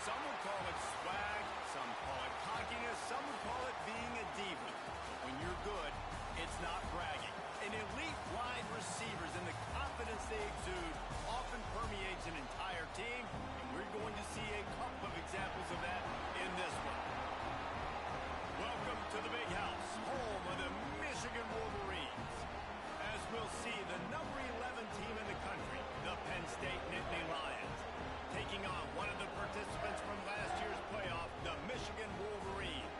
Some would call it swag, some call it cockiness, some would call it being a diva. But when you're good, it's not bragging. An elite wide receivers and the confidence they exude often permeates an entire team, and we're going to see a couple of examples of that in this one. Welcome to the Big House, home of the Michigan Wolverines. As we'll see, the number 11 team in the country, the Penn State Nittany Lions, taking on one of the participants from last year's playoff, the Michigan Wolverines.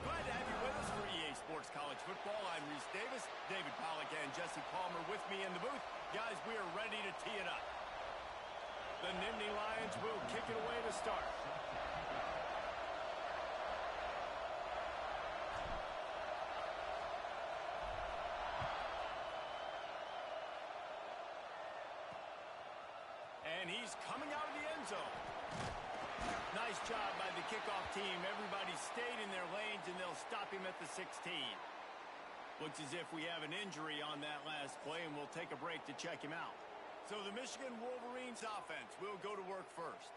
Glad to have you with us for EA Sports College Football. I'm Reese Davis, David Pollack and Jesse Palmer with me in the booth. Guys, we are ready to tee it up. The Nittany Lions will kick it away to start. And he's coming out of the end zone. Nice job by the kickoff team. Everybody stayed in their lanes, and they'll stop him at the 16. Looks as if we have an injury on that last play, and we'll take a break to check him out. So the Michigan Wolverines offense will go to work first.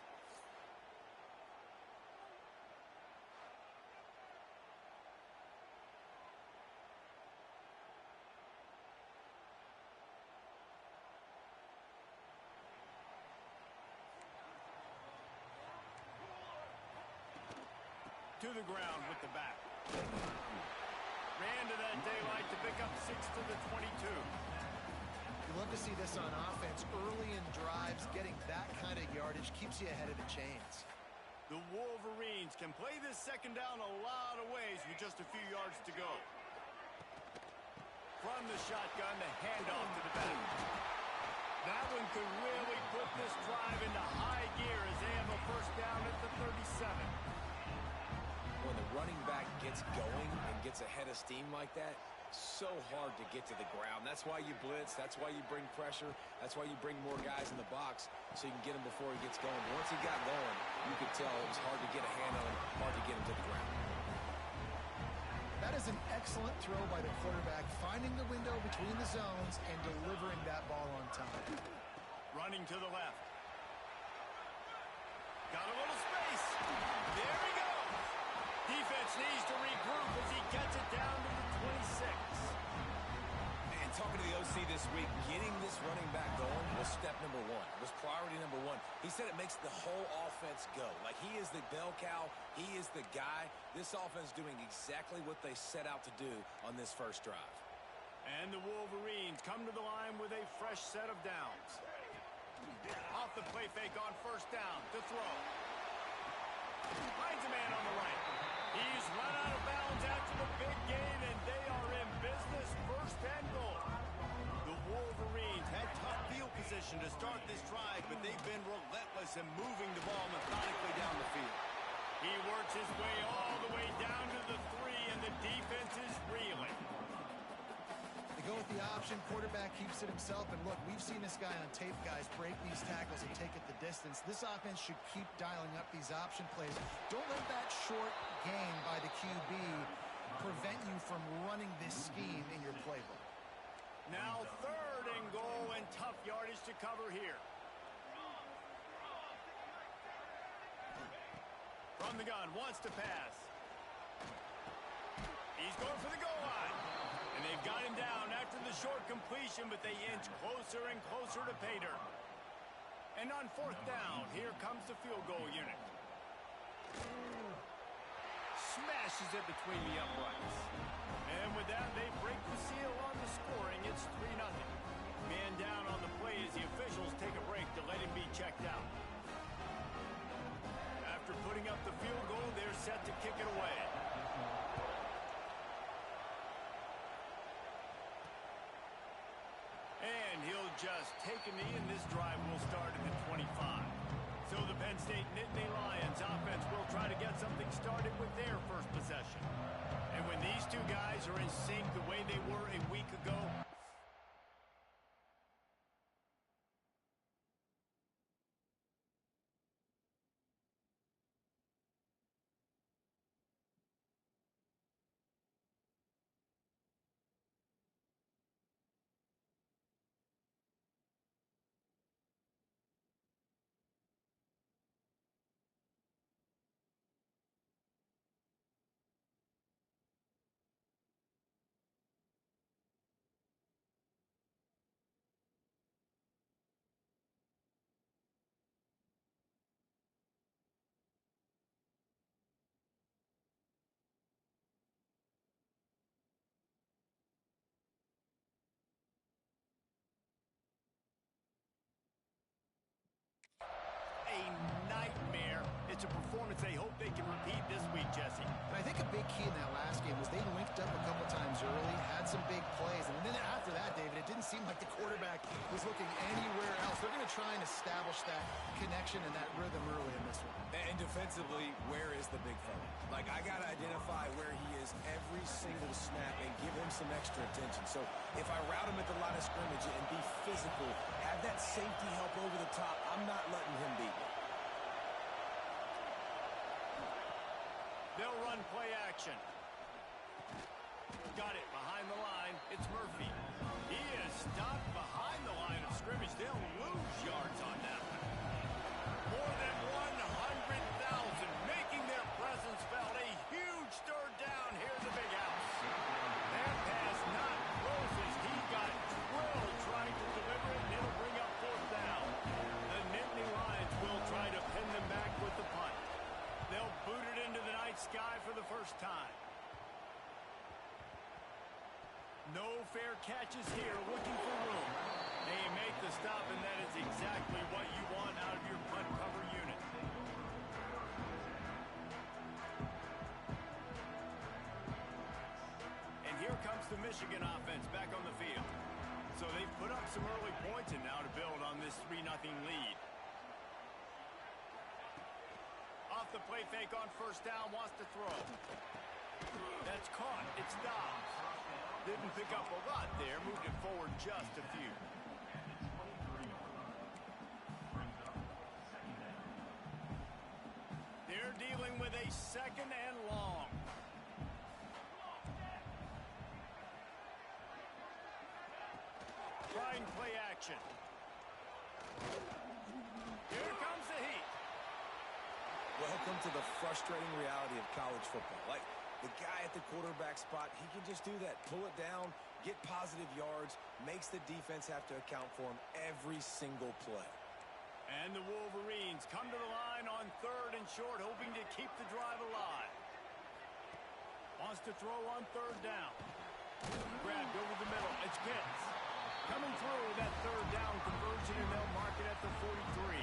To the ground with the back. Ran to that daylight to pick up 6 to the 22. You love to see this on offense. Early in drives, getting that kind of yardage keeps you ahead of the chains. The Wolverines can play this second down a lot of ways with just a few yards to go. From the shotgun, the handoff to the back. That one could really put this drive into high gear as they have a first down at the 37. When the running back gets going and gets ahead of steam like that, so hard to get to the ground. That's why you blitz. That's why you bring pressure. That's why you bring more guys in the box so you can get him before he gets going. But once he got going, you could tell it was hard to get a hand on him, hard to get him to the ground. That is an excellent throw by the quarterback, finding the window between the zones and delivering that ball on time. Running to the left. Got a little space. There he goes. Defense needs to regroup as he gets it down to the 26. And talking to the OC this week, getting this running back going was step number one. It was priority number one. He said it makes the whole offense go. Like he is the bell cow. He is the guy. This offense doing exactly what they set out to do on this first drive. And the Wolverines come to the line with a fresh set of downs. Off the play fake on first down to throw. Finds a man on the right. He's run out of bounds after the big gain, and they are in business, first and goal. The Wolverines had tough field position to start this drive, but they've been relentless in moving the ball methodically down the field. He works his way all the way down to the 3, and the defense is reeling. They go with the option. Quarterback keeps it himself. And look, we've seen this guy on tape, guys, break these tackles and take it the distance. This offense should keep dialing up these option plays. Don't let that short gain by the QB prevent you from running this scheme in your playbook. Now 3rd and goal and tough yardage to cover here. From the gun, wants to pass. He's going for the goal line. And they've got him down after the short completion, but they inch closer and closer to pay dirt. And on 4th down, here comes the field goal unit. Smashes it between the uprights. And with that, they break the seal on the scoring. It's 3-0. Man down on the play as the officials take a break to let him be checked out. After putting up the field goal, they're set to kick it away. And he'll just take a knee, and this drive will start at the 25. So the Penn State Nittany Lions offense will try to get something started with their first possession. And when these two guys are in sync the way they were a week ago, performance they hope they can repeat this week, Jesse. And I think a big key in that last game was they linked up a couple times early, had some big plays, and then after that, David, it didn't seem like the quarterback was looking anywhere else. They're going to try and establish that connection and that rhythm early in this one. And defensively, where is the big fella? Like, I got to identify where he is every single snap and give him some extra attention. So if I route him at the line of scrimmage and be physical, have that safety help over the top, I'm not letting him beat me. They'll run play action. Got it behind the line. It's Murphy. He is stopped behind the line of scrimmage. They'll lose yards on that one. More than 100,000 making their presence felt. A huge third down here in the big house. That pass not close as he got drilled trying to deliver it, and it'll bring up fourth down. The Nittany Lions will try to pin them back with the punt. They'll boot it into the night sky for the first time. No fair catches here, looking for room. They make the stop, and that is exactly what you want out of your punt cover unit. And here comes the Michigan offense back on the field. So they've put up some early points, and now to build on this 3-0 lead. Off the play fake on first down, wants to throw. That's caught. It's Dobbs. Didn't pick up a lot there. Moved it forward just a few. They're dealing with a second and long. Trying play action. Here comes the heat. Welcome to the frustrating reality of college football. Like, the guy at the quarterback spot, he can just do that. Pull it down, get positive yards, makes the defense have to account for him every single play. And the Wolverines come to the line on third and short, hoping to keep the drive alive. Wants to throw on third down. Grabbed over the middle. It's Pitts. Coming through that third down conversion, and they'll mark it at the 43.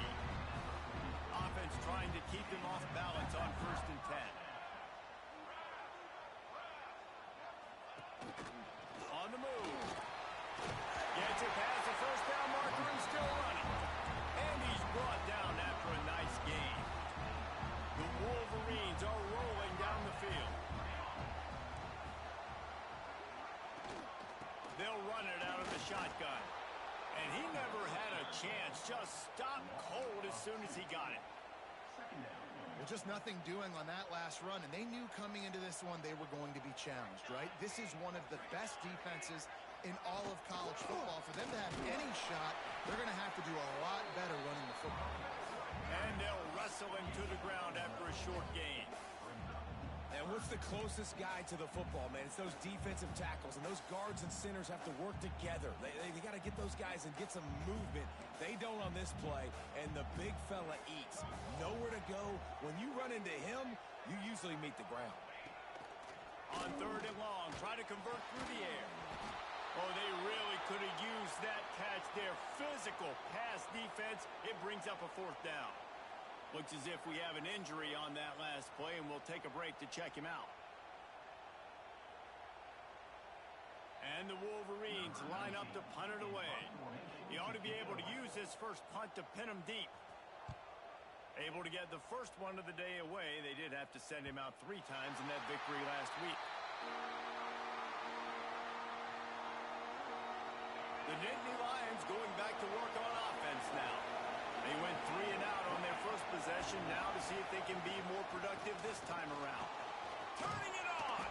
Offense trying to keep them off balance on first and 10. On the move. Gets it past the first down marker and still running. And he's brought down after a nice gain. The Wolverines are rolling down the field. They'll run it out of the shotgun. And he never had a chance. Just stopped cold as soon as he got it. Well, just nothing doing on that last run, and they knew coming into this one they were going to be challenged, right? This is one of the best defenses in all of college football. For them to have any shot, they're going to have to do a lot better running the football. And they'll wrestle him to the ground after a short gain. And what's the closest guy to the football, man? It's those defensive tackles, and those guards and centers have to work together. They got to get those guys and get some movement. They don't on this play, and the big fella eats. Nowhere to go. When you run into him, you usually meet the ground. On third and long, try to convert through the air. Oh, they really could have used that catch there. Physical pass defense. It brings up a fourth down. Looks as if we have an injury on that last play, and we'll take a break to check him out. And the Wolverines line up to punt it away. He ought to be able to use his first punt to pin him deep. Able to get the first one of the day away. They did have to send him out 3 times in that victory last week. The Nittany Lions going back to work on offense now. They went 3 and out on their first possession, now to see if they can be more productive this time around. Turning it on!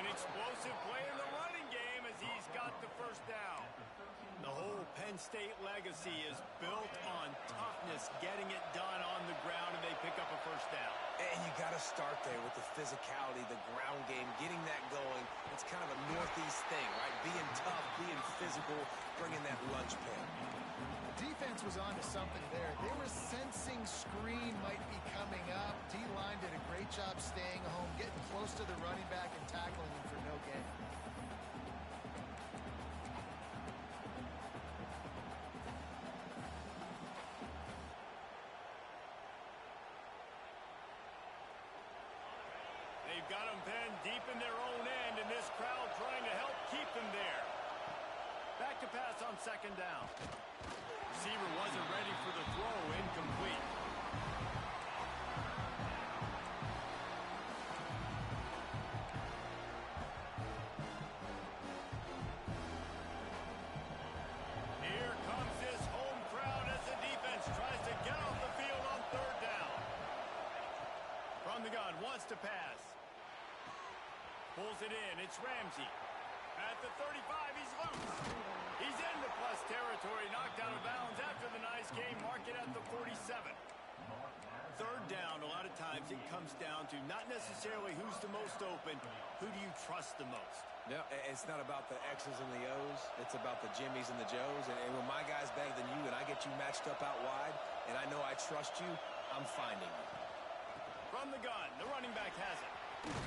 An explosive play in the running game as he's got the first down. The whole Penn State legacy is built on toughness, getting it done on the ground, and they pick up a first down. And you got to start there with the physicality, the ground game, getting that going. It's kind of a Northeast thing, right? Being tough, being physical, bringing that lunch pail. Defense was on to something there. They were sensing screen might be coming up. D-line did a great job staying home, getting close to the running back and tackling him for no gain. got them pinned deep in their own end, and this crowd trying to help keep them there. Back to pass on second down. Receiver wasn't ready for the throw, incomplete. Here comes this home crowd as the defense tries to get off the field on third down. From the gun, wants to pass. Pulls it in, it's Ramsey. At the 35, he's loose. He's into plus territory, knocked out of bounds after the nice game. Mark it at the 47. Third down, a lot of times it comes down to not necessarily who's the most open, who do you trust the most? No, it's not about the X's and the O's. It's about the Jimmies and the Joes. And when my guy's better than you and I get you matched up out wide and I know I trust you, I'm finding you. From the gun, the running back has it.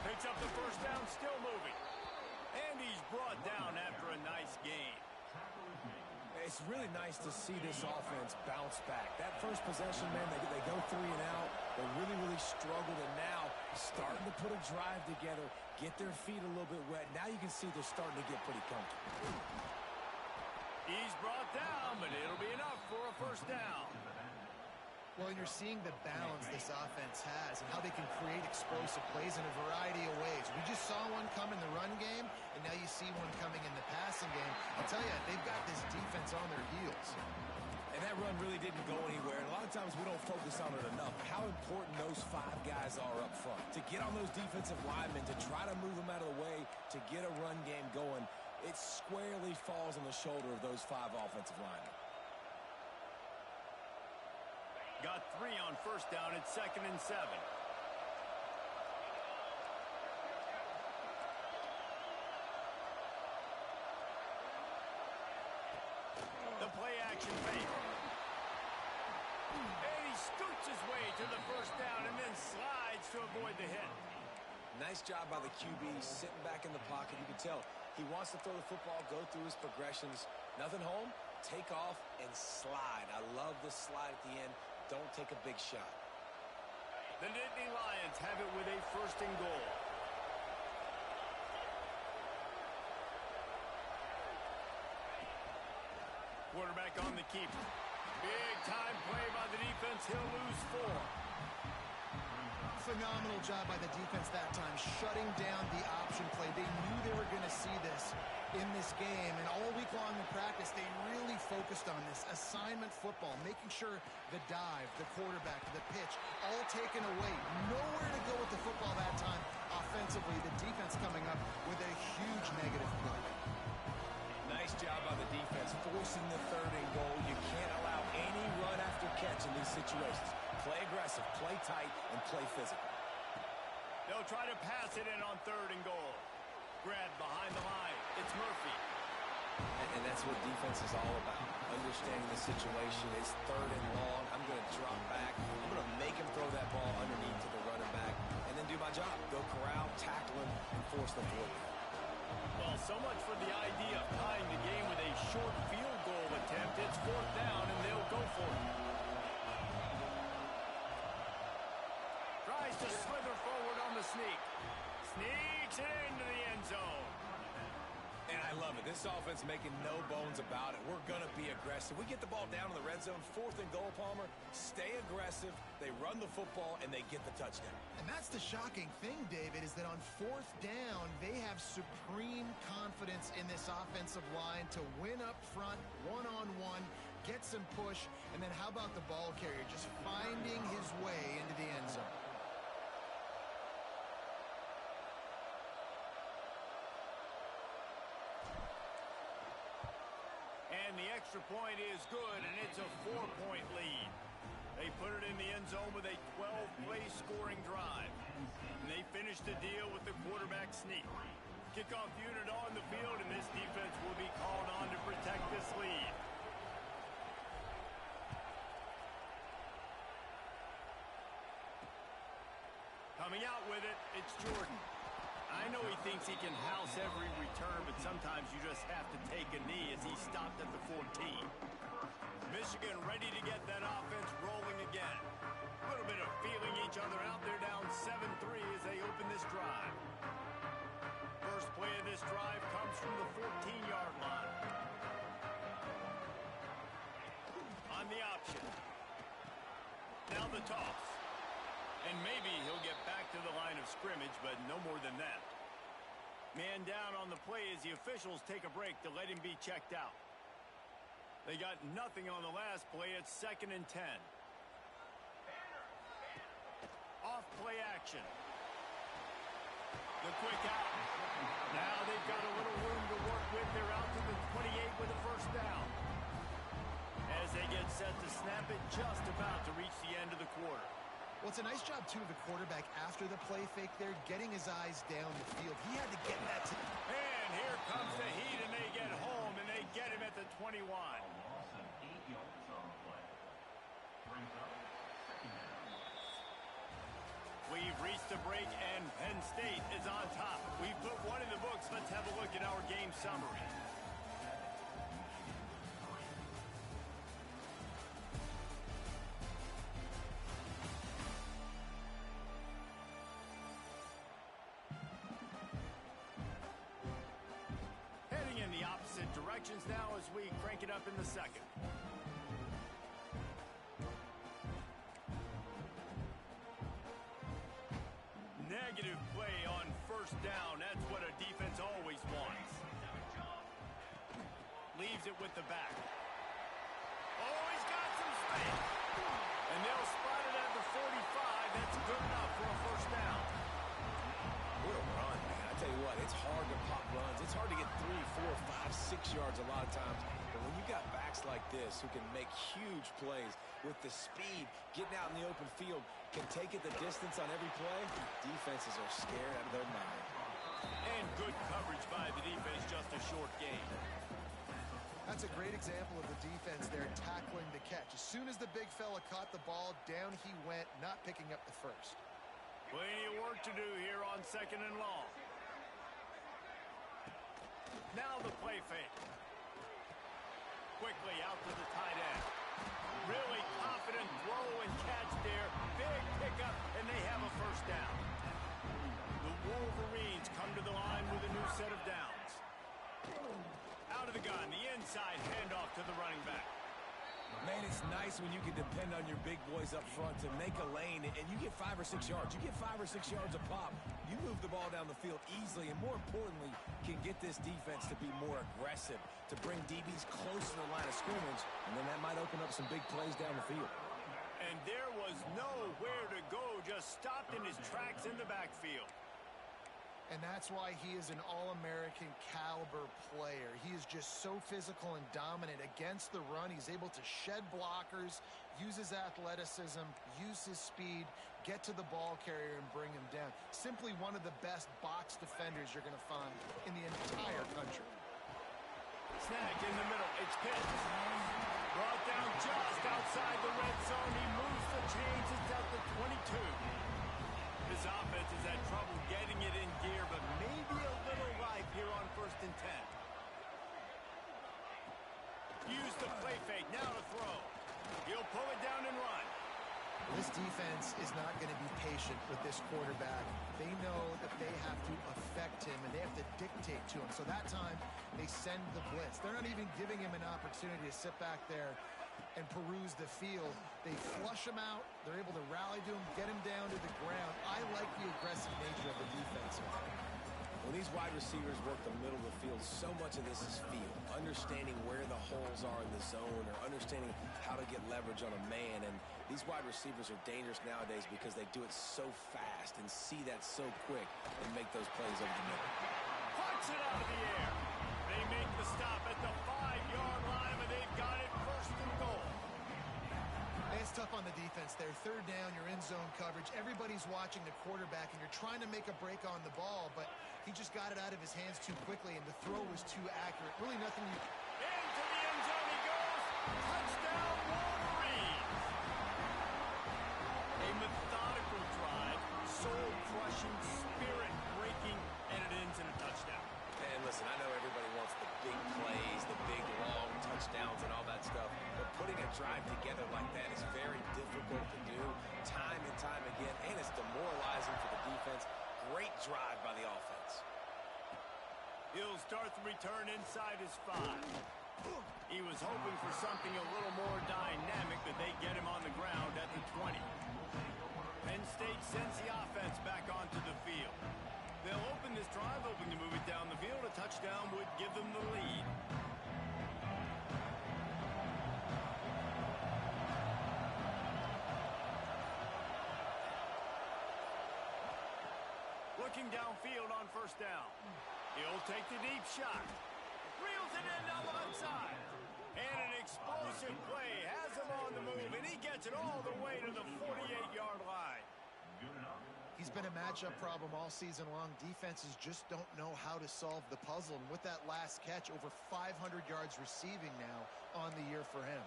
Picks up the first down, still moving. And he's brought down after a nice game. It's really nice to see this offense bounce back. That first possession, man, they go 3 and out. They really struggled, and now starting to put a drive together, get their feet a little bit wet. Now you can see they're starting to get pretty comfortable. He's brought down, but it'll be enough for a first down. Well, you're seeing the balance this offense has and how they can create explosive plays in a variety of ways. We just saw one come in the run game, and now you see one coming in the passing game. I'll tell you, they've got this defense on their heels. And that run really didn't go anywhere. And a lot of times we don't focus on it enough. How important those 5 guys are up front. To get on those defensive linemen, to try to move them out of the way, to get a run game going, it squarely falls on the shoulder of those 5 offensive linemen. Got 3 on first down. It's 2nd and 7. The play action fake. And he scoots his way to the first down and then slides to avoid the hit. Nice job by the QB sitting back in the pocket. You can tell he wants to throw the football, go through his progressions. Nothing home, take off and slide. I love this slide at the end. Don't take a big shot. The Nittany Lions have it with a 1st and goal. Quarterback on the keeper. Big time play by the defense. He'll lose 4. Phenomenal job by the defense that time, shutting down the option play. They knew they were going to see this in this game, and all week long in practice, they really focused on this assignment football, making sure the dive, the quarterback, the pitch, all taken away. Nowhere to go with the football that time. Offensively, the defense coming up with a huge negative play. Nice job by the defense, forcing the 3rd and goal. You can't allow any run after catch in these situations. Play aggressive, play tight, and play physical. They'll try to pass it in on 3rd and goal. Grab behind the line. It's Murphy. And that's what defense is all about. Understanding the situation. It's 3rd and long. I'm going to drop back. I'm going to make him throw that ball underneath to the running back and then do my job. Go corral, tackle him, and force the fourth down. Well, so much for the idea of tying the game with a short field goal attempt. It's 4th down, and they'll go for it. Tries to slither forward on the sneak. Sneaks it into the end zone. And I love it. This offense making no bones about it. We're going to be aggressive. We get the ball down in the red zone, 4th and goal, Palmer. Stay aggressive. They run the football, and they get the touchdown. And that's the shocking thing, David, is that on 4th down, they have supreme confidence in this offensive line to win up front, one-on-one, get some push, and then how about the ball carrier just finding his way into the end zone? And the extra point is good, and it's a 4-point lead. They put it in the end zone with a 12-play scoring drive. And they finish the deal with the quarterback sneak. Kickoff unit on the field, and this defense will be called on to protect this lead. Coming out with it, it's Jordan. I know he thinks he can house every return, but sometimes you just have to take a knee as he stopped at the 14. Michigan ready to get that offense rolling again. A little bit of feeling each other out. They're down 7-3 as they open this drive. from the 14-yard line. On the option. Now the toss. And maybe he'll get back to the line of scrimmage, but no more than that. Man down on the play as the officials take a break to let him be checked out. They got nothing on the last play. It's 2nd and 10. Off play action. The quick out. Now they've got a little room to work with. They're out to the 28 with a first down. As they get set to snap it, just about to reach the end of the quarter. Well, it's a nice job, too, of the quarterback after the play fake there, getting his eyes down the field. He had to get that to... And here comes the heat, and they get home, and they get him at the 21. We've reached a break, and Penn State is on top. We've put one in the books. Let's have a look at our game summary. Heading in the opposite directions now as we crank it up in the second. Negative play on first down. That's what a defense always wants. Leaves it with the back. Oh, he's got some space. And they'll spot it at the 45. That's good enough for a first down. What a run, man. I tell you what, it's hard to pop runs. It's hard to get 3, 4, 5, 6 yards a lot of times. But when you got backs like this who can make huge plays with the speed, getting out in the open field, can take it the distance on every play, defenses are scared out of their mind. And good coverage by the defense, just a short gain. That's a great example of the defense there tackling the catch. As soon as the big fella caught the ball, down he went, not picking up the first. Plenty of work to do here on 2nd and long. Now the play fake. Quickly out to the tight end. Really confident throw and catch there. Big pickup, and they have a first down. The Wolverines come to the line with a new set of downs. Out of the gun, the inside handoff to the running back. Man, it's nice when you can depend on your big boys up front to make a lane, and you get 5 or 6 yards. You get 5 or 6 yards a pop. You move the ball down the field easily, and more importantly, can get this defense to be more aggressive, to bring DBs close to the line of scrimmage, and then that might open up some big plays down the field. And there was nowhere to go, just stopped in his tracks in the backfield. And that's why he is an All-American caliber player. He is just so physical and dominant against the run. He's able to shed blockers, use his athleticism, use his speed, get to the ball carrier and bring him down. Simply one of the best box defenders you're going to find in the entire country. Snag in the middle. It's Penn. Brought down just outside the red zone. He moves the chains. It's at the 22. This offense has had trouble getting it in gear, but maybe a little life here on 1st and 10. Use the play fake. Now to throw. He'll pull it down and run. This defense is not going to be patient with this quarterback. They know that they have to affect him, and they have to dictate to him. So that time, they send the blitz. They're not even giving him an opportunity to sit back there and peruse the field. They flush him out. They're able to rally to him, get him down to the ground. I like the aggressive nature of the defense. When these wide receivers work the middle of the field, so much of this is feel. Understanding where the holes are in the zone or understanding how to get leverage on a man. And these wide receivers are dangerous nowadays because they do it so fast and see that so quick and make those plays over the middle. Punch it out of the air. They make the stop at the 5-yard line, and they've got it 1st and goal. It's tough on the defense there. 3rd down, you're in zone coverage. Everybody's watching the quarterback, and you're trying to make a break on the ball, but he just got it out of his hands too quickly, and the throw was too accurate. Really nothing you... Into the end zone he goes. Touchdown, Wolverines. A methodical drive, soul-crushing, spirit-breaking, and it ends in a touchdown. And listen, I know everybody wants the big plays, the big, long touchdowns and all that stuff, but putting a drive together like that is very difficult to do time and time again, and it's demoralizing for the defense. Great drive by the offense. He'll start the return inside his 5. He was hoping for something a little more dynamic, but they get him on the ground at the 20. Penn State sends the offense back onto the field. They'll open this drive, hoping to move it down the field. A touchdown would give them the lead. Looking downfield on first down. He'll take the deep shot. Reels it in on the outside. And an explosive play has him on the move, and he gets it all the way to the 48-yard line. He's been a matchup problem all season long. Defenses just don't know how to solve the puzzle. And with that last catch, over 500 yards receiving now on the year for him.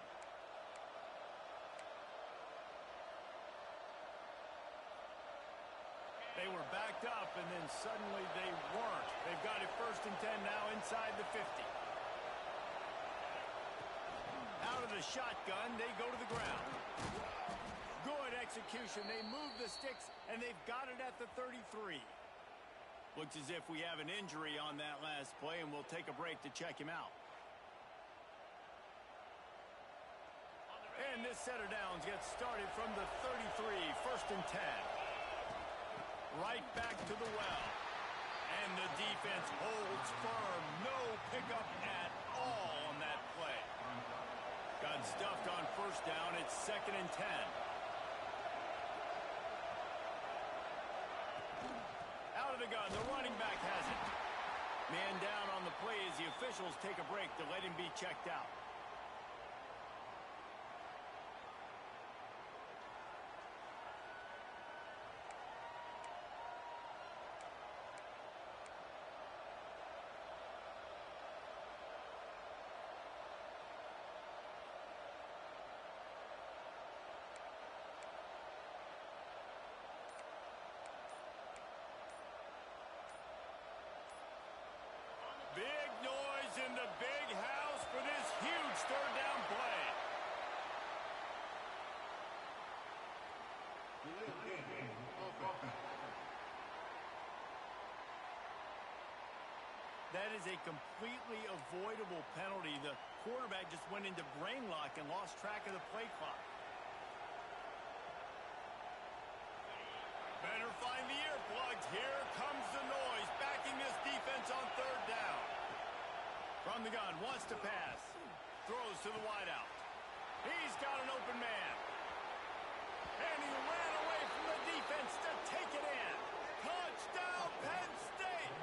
They were backed up, and then suddenly they weren't. They've got it 1st and 10 now inside the 50. Out of the shotgun, they go to the ground. Good execution. They move the sticks, and they've got it at the 33. Looks as if we have an injury on that last play, and we'll take a break to check him out. And this set of downs gets started from the 33, 1st and 10. Right back to the well. And the defense holds firm. No pickup at all on that play. Got stuffed on first down. It's 2nd and 10. Out of the gun. The running back has it. Man down on the play as the officials take a break to let him be checked out. Big noise in the big house for this huge third down play. That is a completely avoidable penalty. The quarterback just went into brain lock and lost track of the play clock. Better find the earplugs. Here comes the noise, backing this defense on third down. From the gun, wants to pass. Throws to the wideout. He's got an open man. And he ran away from the defense to take it in. Touchdown, Penn State!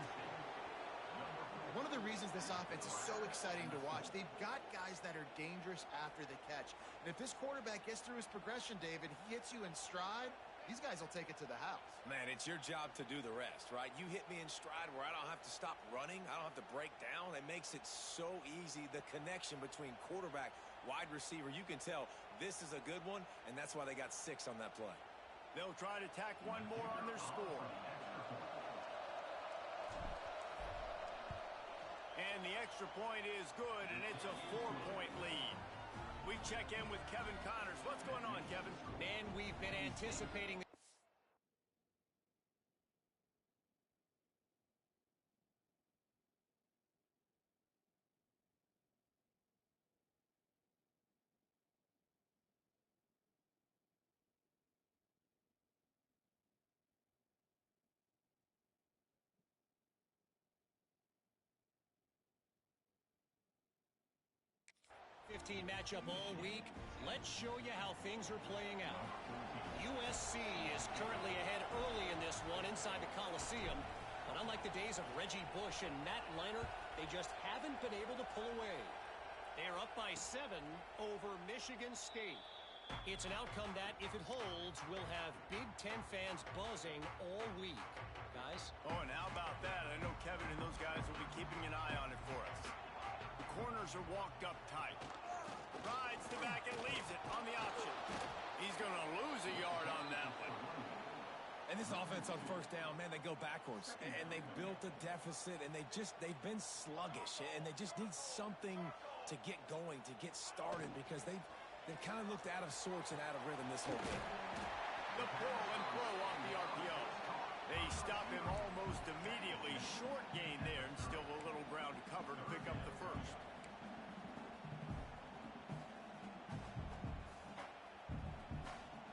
One of the reasons this offense is so exciting to watch, they've got guys that are dangerous after the catch. And if this quarterback gets through his progression, David, he hits you in stride, these guys will take it to the house. Man, it's your job to do the rest, right? You hit me in stride where I don't have to stop running. I don't have to break down. It makes it so easy. The connection between quarterback, wide receiver, you can tell this is a good one, and that's why they got 6 on that play. They'll try to tack one more on their score. And the extra point is good, and it's a 4-point lead. We check in with Kevin Connors. What's going on, Kevin? Man, we've been anticipating. Matchup all week. Let's show you how things are playing out. USC is currently ahead early in this one inside the Coliseum, but unlike the days of Reggie Bush and Matt Leinart, they just haven't been able to pull away. They're up by 7 over Michigan State. It's an outcome that, if it holds, will have Big Ten fans buzzing all week. Guys? Oh, and how about that? I know Kevin and those guys will be keeping an eye on it for us. The corners are walked up tight. Rides the back and leaves it on the option. He's going to lose a yard on that one. And this offense on first down, man, they go backwards. And they've built a deficit, and they've been sluggish. And they just need something to get going, to get started, because they've kind of looked out of sorts and out of rhythm this whole game. The pull and throw off the RPO. They stop him almost immediately. Short gain there and still a little ground ground to cover to pick up the first.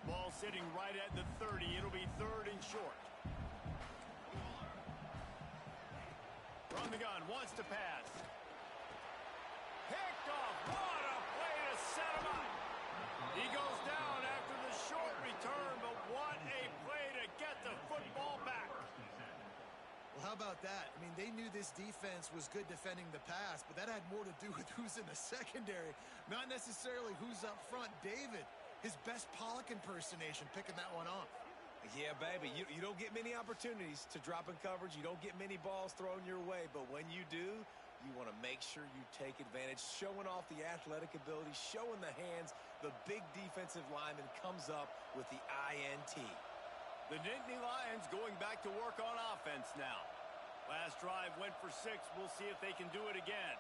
Ball sitting right at the 30. It'll be 3rd and short. From the gun, wants to pass. Picked off. What a play to set him up. He goes down after the short return, but what a play to get the football back. Well, how about that? I mean, they knew this defense was good defending the pass, but that had more to do with who's in the secondary, not necessarily who's up front. David, his best Pollock impersonation, picking that one off. Yeah, baby, you don't get many opportunities to drop in coverage. You don't get many balls thrown your way, but when you do, you want to make sure you take advantage, showing off the athletic ability, showing the hands. The big defensive lineman comes up with the INT. The Nittany Lions going back to work on offense now. Last drive went for 6. We'll see if they can do it again.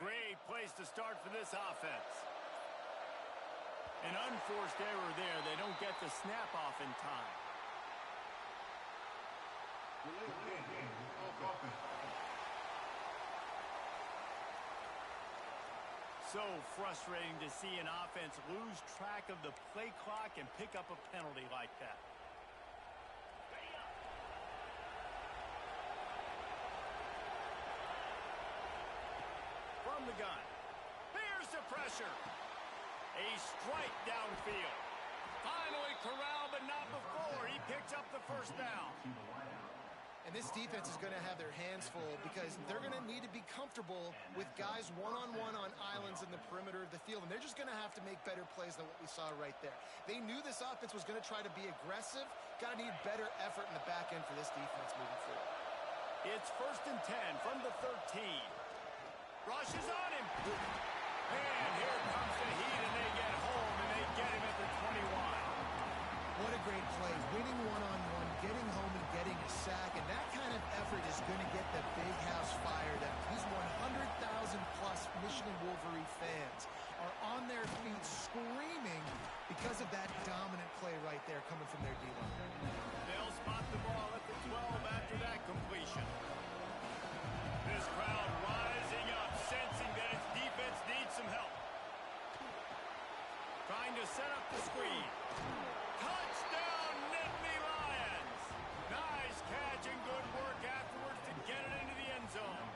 Great place to start for this offense. An unforced error there. They don't get the snap off in time. So frustrating to see an offense lose track of the play clock and pick up a penalty like that. From the gun. Here's the pressure. A strike downfield. Finally corralled, but not before. He picks up the first down. And this defense is going to have their hands full because they're going to need to be comfortable with guys one-on-one on islands in the perimeter of the field. And they're just going to have to make better plays than what we saw right there. They knew this offense was going to try to be aggressive. Got to need better effort in the back end for this defense moving forward. It's 1st and 10 from the 13. Rushes on him. And here comes the heat, and they get home, and they get him at the 21. What a great play. Winning one-on-one, getting home and getting a sack. And that kind of effort is going to get the big house fired up. These 100,000-plus Michigan Wolverine fans are on their feet screaming because of that dominant play right there coming from their D-line. They'll spot the ball at the 12 after that completion. This crowd rising up, sensing that its defense needs some help. Trying to set up the screen. Touchdown, Nittany Lions! Nice catch and good work afterwards to get it into the end zone.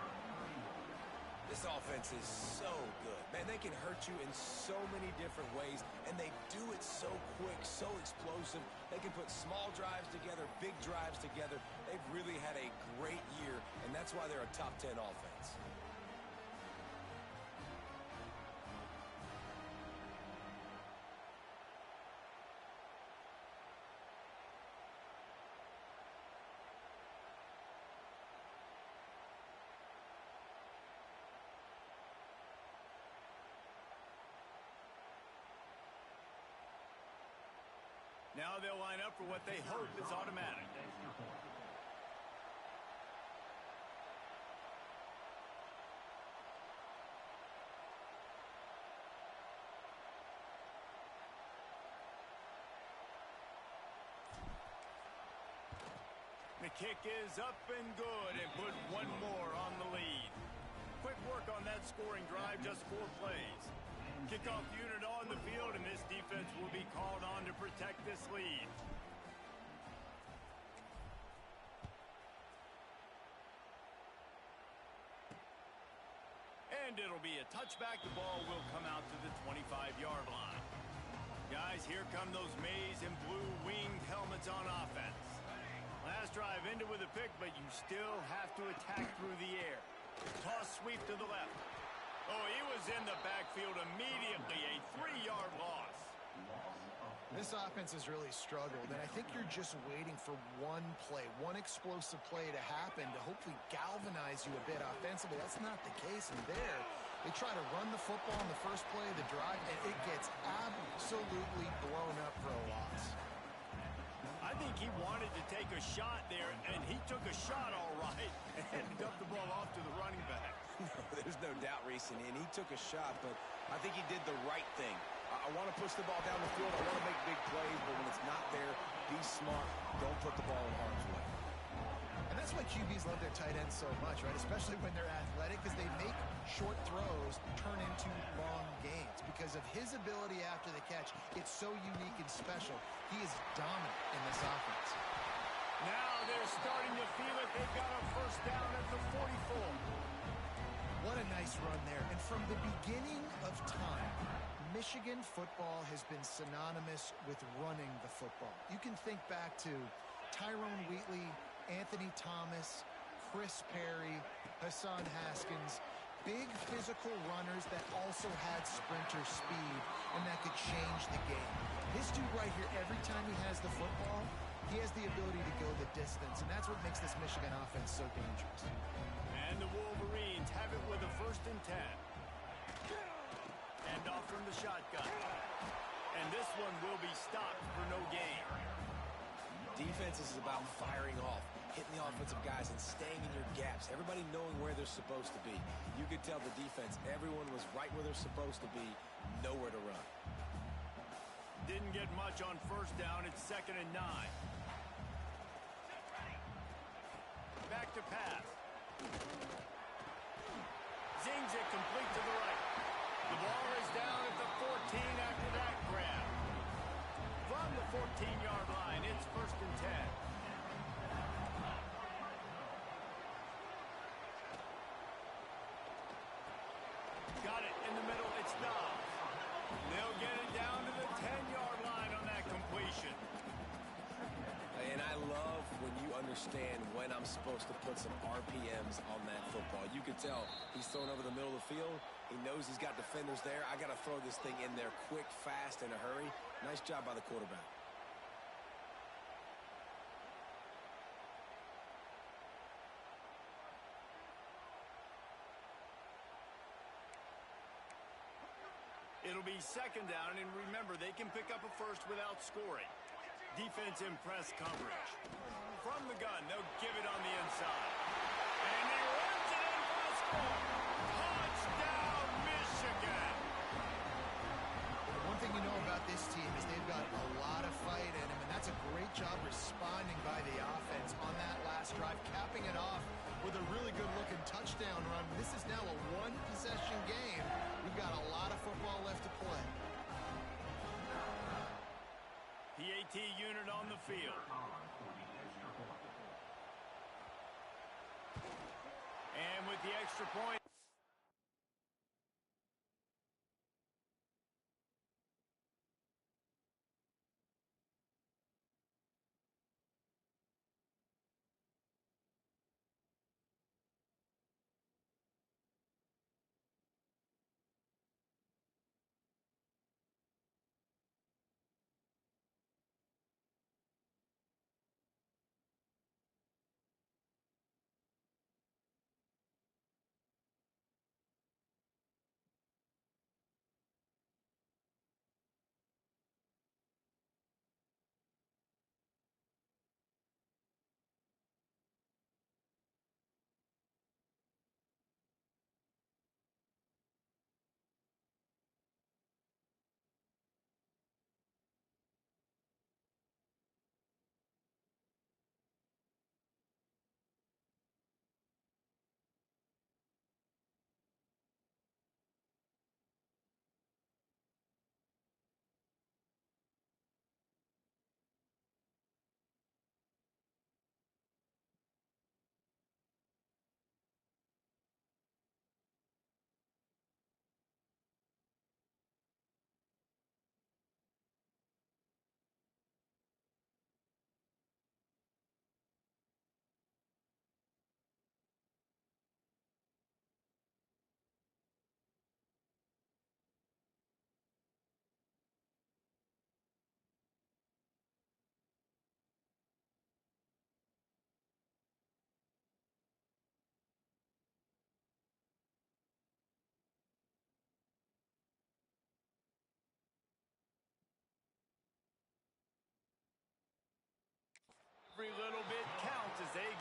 This offense is so good. Man, they can hurt you in so many different ways, and they do it so quick, so explosive. They can put small drives together, big drives together. They've really had a great year, and that's why they're a top 10 offense. Now they'll line up for what they hope is automatic. The kick is up and good and put one more on the lead. Quick work on that scoring drive, just 4 plays. Kickoff unit on the field, and this defense will be called on to protect this lead. And it'll be a touchback. The ball will come out to the 25-yard line. Guys, here come those maize and blue winged helmets on offense. Last drive ended with a pick, but you still have to attack through the air. Toss sweep to the left. Oh, he was in the backfield immediately. A 3-yard loss. This offense has really struggled, and I think you're just waiting for one play, one explosive play to happen to hopefully galvanize you a bit offensively. That's not the case, and there they try to run the football in the first play of the drive, and it gets absolutely blown up for a loss. I think he wanted to take a shot there, and he took a shot all right and dumped the ball off to the running back. There's no doubt, Reese, and he took a shot, but I think he did the right thing. I want to push the ball down the field. I want to make big plays, but when it's not there, be smart. Don't put the ball in harm's way. And that's why QBs love their tight ends so much, right? Especially when they're athletic, because they make short throws turn into long gains. Because of his ability after the catch, it's so unique and special. He is dominant in this offense. Now they're starting to feel it. They've got a first down at the 44. What a nice run there. And from the beginning of time, Michigan football has been synonymous with running the football. You can think back to Tyrone Wheatley, Anthony Thomas, Chris Perry, Hassan Haskins, big physical runners that also had sprinter speed and that could change the game. This dude right here, every time he has the football, he has the ability to go the distance, and that's what makes this Michigan offense so dangerous. And the Wolverines have it with a 1st and 10. And off from the shotgun. And this one will be stopped for no gain. Defense is about firing off, hitting the offensive guys, and staying in your gaps. Everybody knowing where they're supposed to be. You could tell the defense, everyone was right where they're supposed to be, nowhere to run. Didn't get much on first down. It's 2nd and 9. Back to pass. Zings it complete to the right. The ball is down at the 14 after that grab. From the 14-yard line, it's 1st and 10. Got it in the middle. It's Dobbs. They'll get it down to the 10-yard line on that completion. And I love when you understand when I'm supposed to put some RPMs on that football. You can tell he's thrown over the middle of the field. He knows he's got defenders there. I got to throw this thing in there quick, fast, in a hurry. Nice job by the quarterback. It'll be 2nd down, and remember, they can pick up a first without scoring. Defense in press coverage. From the gun, they'll give it on the inside. And he runs it in for the score. Touchdown, Michigan! One thing you know about this team is they've got a lot of fight in them, and that's a great job responding by the offense on that last drive, capping it off with a really good-looking touchdown run. This is now a one-possession game. We've got a lot of football left to play. PAT unit on the field. And with the extra point,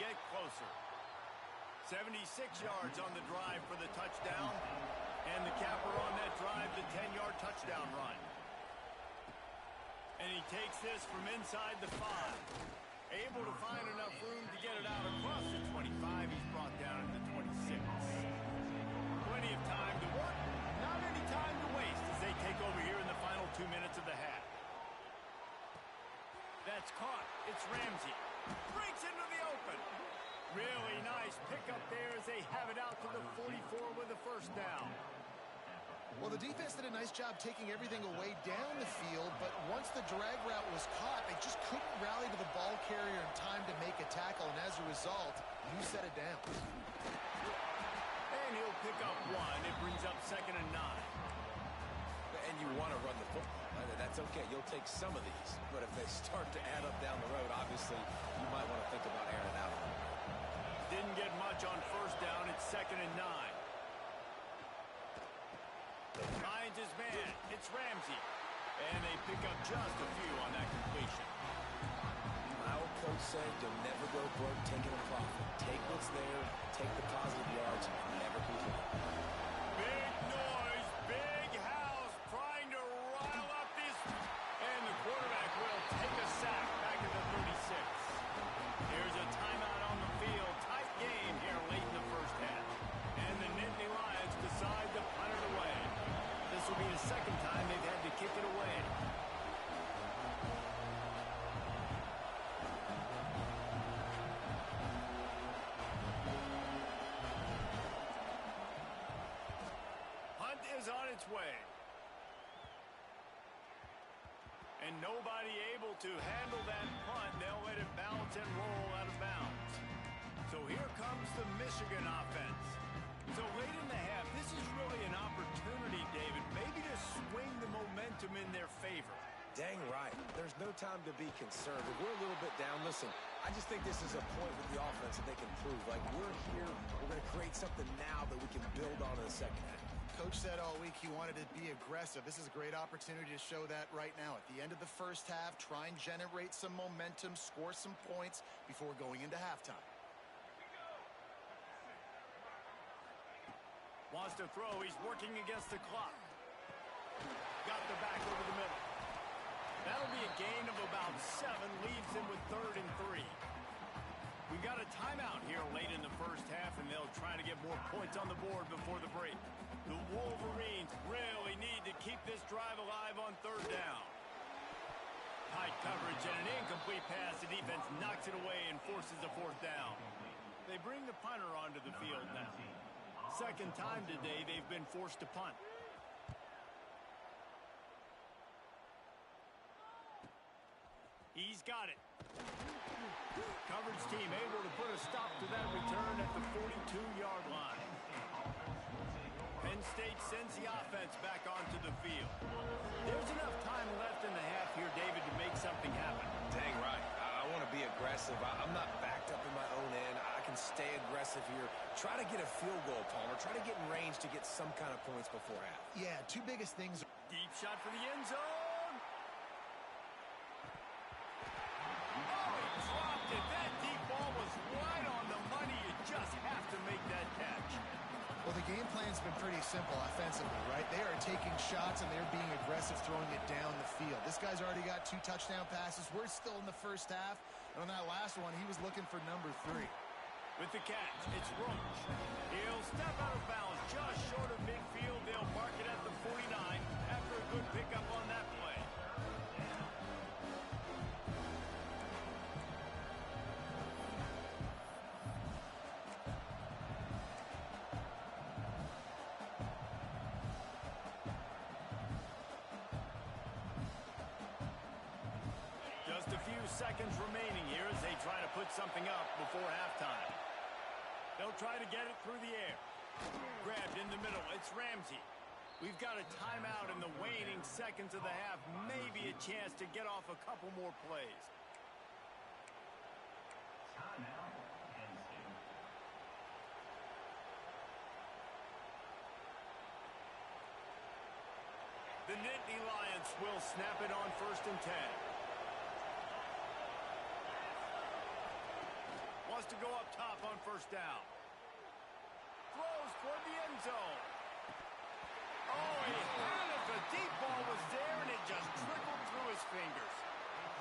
get closer. 76 yards on the drive for the touchdown. And the capper on that drive, the 10-yard touchdown run. And he takes this from inside the 5. Able to find enough room to get it out across the 25. He's brought down to the 26. Plenty of time to work. Not any time to waste as they take over here in the final 2 minutes of the half. That's caught. It's Ramsey. Breaks into the open. Really nice pickup there as they have it out to the 44 with the first down. Well, the defense did a nice job taking everything away down the field, but once the drag route was caught, they just couldn't rally to the ball carrier in time to make a tackle, and as a result, you set it down. And he'll pick up 1. It brings up 2nd and 9. And you want to run the football. That's okay. You'll take some of these. But if they start to add up down the road, obviously, you might want to think about airing it out a little bit. Didn't get much on first down. It's 2nd and 9. Finds his man. It's Ramsey. And they pick up just a few on that completion. My old coach said you'll never go broke taking a profit. Take what's there, take the positive yards, and never complain. Big noise, big house, trying to rile up this. And the quarterback will take a sack back at the 36. Here's a timeout on the field. Tight game here late in the first half. And the Nittany Lions decide to punt it away. This will be the second time they've had to kick it away. Punt is on its way. And nobody able to handle that punt. They'll let it bounce and roll out of bounds. So here comes the Michigan offense. So late in the half, this is really an opportunity, David, maybe to swing the momentum in their favor. Dang right. There's no time to be concerned. If we're a little bit down, listen, I just think this is a point with the offense that they can prove. Like, we're here, we're going to create something now that we can build on in the second half. Coach said all week he wanted to be aggressive. This is a great opportunity to show that right now. At the end of the first half, try and generate some momentum, score some points before going into halftime. Wants to throw. He's working against the clock. Got the back over the middle. That'll be a gain of about 7. Leaves him with 3rd and 3. We got a timeout here late in the first half, and they'll try to get more points on the board before the break. The Wolverines really need to keep this drive alive on 3rd down. Tight coverage and an incomplete pass. The defense knocks it away and forces a 4th down. They bring the punter onto the field now. Second time today they've been forced to punt. He's got it. Coverage team able to put a stop to that return at the 42-yard line. Penn State sends the offense back onto the field. There's enough time left in the half here, David, to make something happen. Dang right. I want to be aggressive. I'm not backed up in my own end. I can stay aggressive here. Try to get a field goal, Palmer. Try to get in range to get some kind of points before half. Yeah, 2 biggest things. Deep shot for the end zone. Oh, he dropped it. That deep ball was right on the money. You just have to make that catch. Well, the game plan's been pretty simple offensively, right? They are taking shots and they're being aggressive, throwing it down the field. This guy's already got 2 touchdown passes. We're still in the first half. And on that last one, he was looking for number 3. With the catch, it's Roach. He'll step out of bounds just short of midfield. They'll mark it at the 49 after a good pickup on that play. Just a few seconds remaining here as they try to put something up before halftime. They'll try to get it through the air. Grabbed in the middle. It's Ramsey. We've got a timeout in the waning seconds of the half. Maybe a chance to get off a couple more plays. The Nittany Lions will snap it on 1st and 10. wants to go up top on first down. Throws toward the end zone. Oh, he had it. The deep ball was there, and it just trickled through his fingers.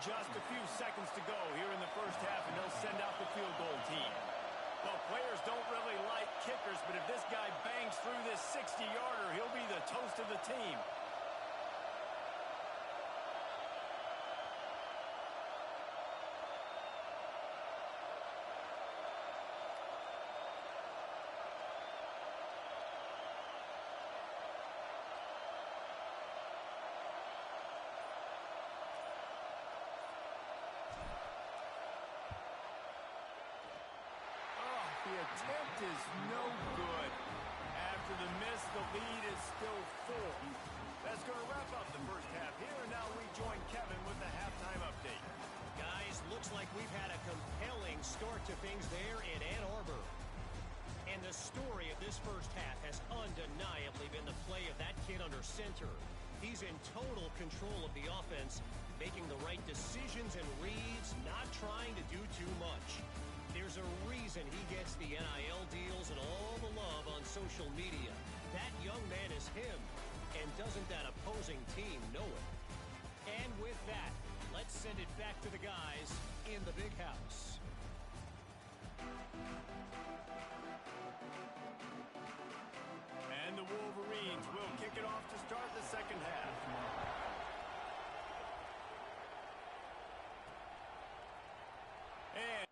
Just a few seconds to go here in the first half, and they'll send out the field goal team. Well, players don't really like kickers, but if this guy bangs through this 60-yarder, he'll be the toast of the team. The attempt is no good. After the miss, the lead is still full. That's going to wrap up the first half here, and now we join Kevin with the halftime update. Guys, looks like we've had a compelling start to things there in Ann Arbor. And the story of this first half has undeniably been the play of that kid under center. He's in total control of the offense, making the right decisions and reads, not trying to do too much. There's a reason he gets the NIL deals and all the love on social media. That young man is him, and doesn't that opposing team know it? And with that, let's send it back to the guys in the big house. And the Wolverines will kick it off to start the second half. And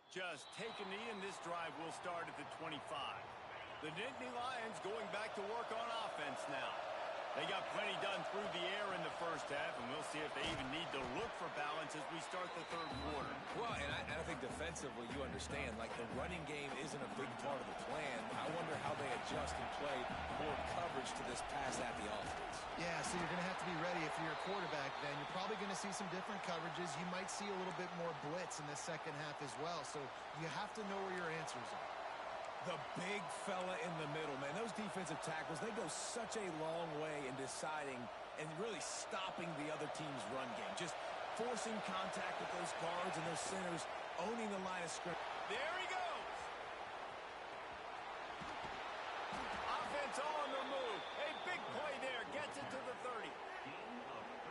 Just take a knee, and this drive will start at the 25. The Nittany Lions going back to work on offense now. They got plenty done through the air in the first half, and we'll see if they even need to look for balance as we start the third quarter. Well, and I think defensively you understand, like the running game isn't a big part of the plan. I wonder how they adjust and play more coverage to this pass at the offense. Yeah, so you're going to have to be ready if you're a quarterback then. You're probably going to see some different coverages. You might see a little bit more blitz in the second half as well, so you have to know where your answers are. The big fella in the middle, man. Those defensive tackles, they go such a long way in deciding and really stopping the other team's run game. Just forcing contact with those guards and those centers, owning the line of scrimmage. There he goes. Offense on the move. A big play there. Gets it to the 30.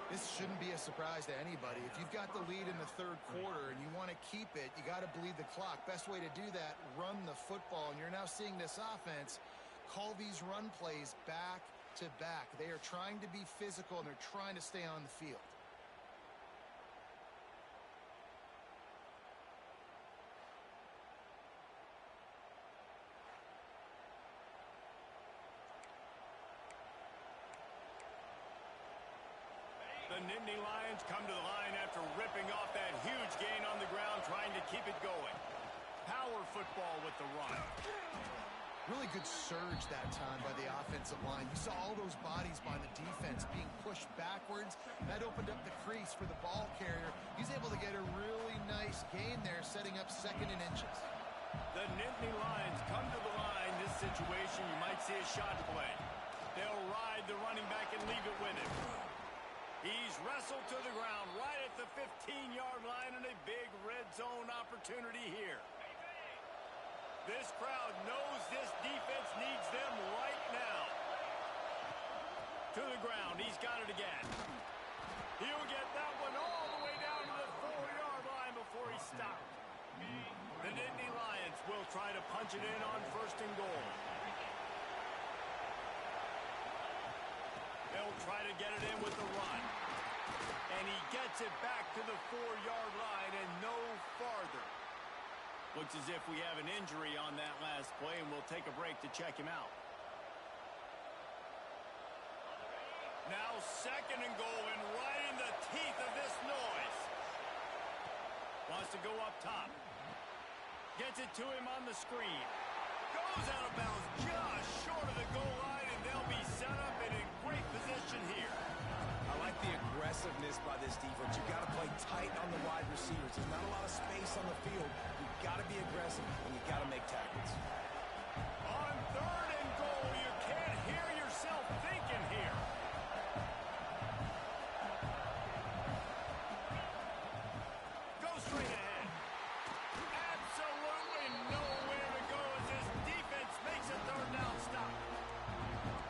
This shouldn't be a surprise to anybody. If you've got the lead in the third quarter and you want to keep it, you got to bleed the clock. Best way to do that, run the football. And you're now seeing this offense call these run plays back to back. They are trying to be physical, and they're trying to stay on the field. The Nittany Lions come to the line after ripping off that huge gain on the ground, trying to keep it going. Power football with the run. Really good surge that time by the offensive line. You saw all those bodies by the defense being pushed backwards. That opened up the crease for the ball carrier. He's able to get a really nice gain there, setting up 2nd and inches. The Nittany Lions come to the line. This situation, you might see a shot play. They'll ride the running back and leave it with him. He's wrestled to the ground right at the 15-yard line, and a big red zone opportunity here. This crowd knows this defense needs them right now. To the ground. He's got it again. He'll get that one all the way down to the 4-yard line before he stopped. The Nittany Lions will try to punch it in on 1st and goal. They'll try to get it in with the run. And he gets it back to the 4-yard line and no farther. Looks as if we have an injury on that last play, and we'll take a break to check him out. Now 2nd and goal, and right in the teeth of this noise. Wants to go up top. Gets it to him on the screen. Goes out of bounds just short of the goal line, and they'll be set up and in great position here. I like the aggressiveness by this defense. You've got to play tight on the wide receivers. There's not a lot of space on the field. You've got to be aggressive, and you've got to make tackles. On 3rd and goal, you can't hear yourself thinking here. Go straight ahead. Absolutely nowhere to go as this defense makes a 3rd down stop.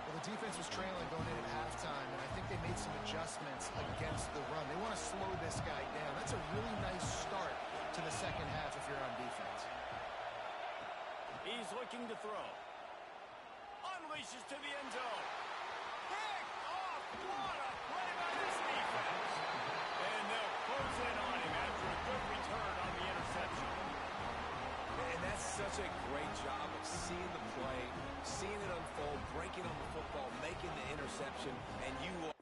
Well, the defense was trailing going in at halftime, and I think they made some adjustments against the run. They want to slow this guy down. That's a really nice start to the second half if you're on defense. He's looking to throw. Unleashes to the end zone. Pick off. What a play by this defense. And they'll close in on him after a good return on the interception. And that's such a great job of seeing the play, seeing it unfold, breaking on the football, making the interception, and you will.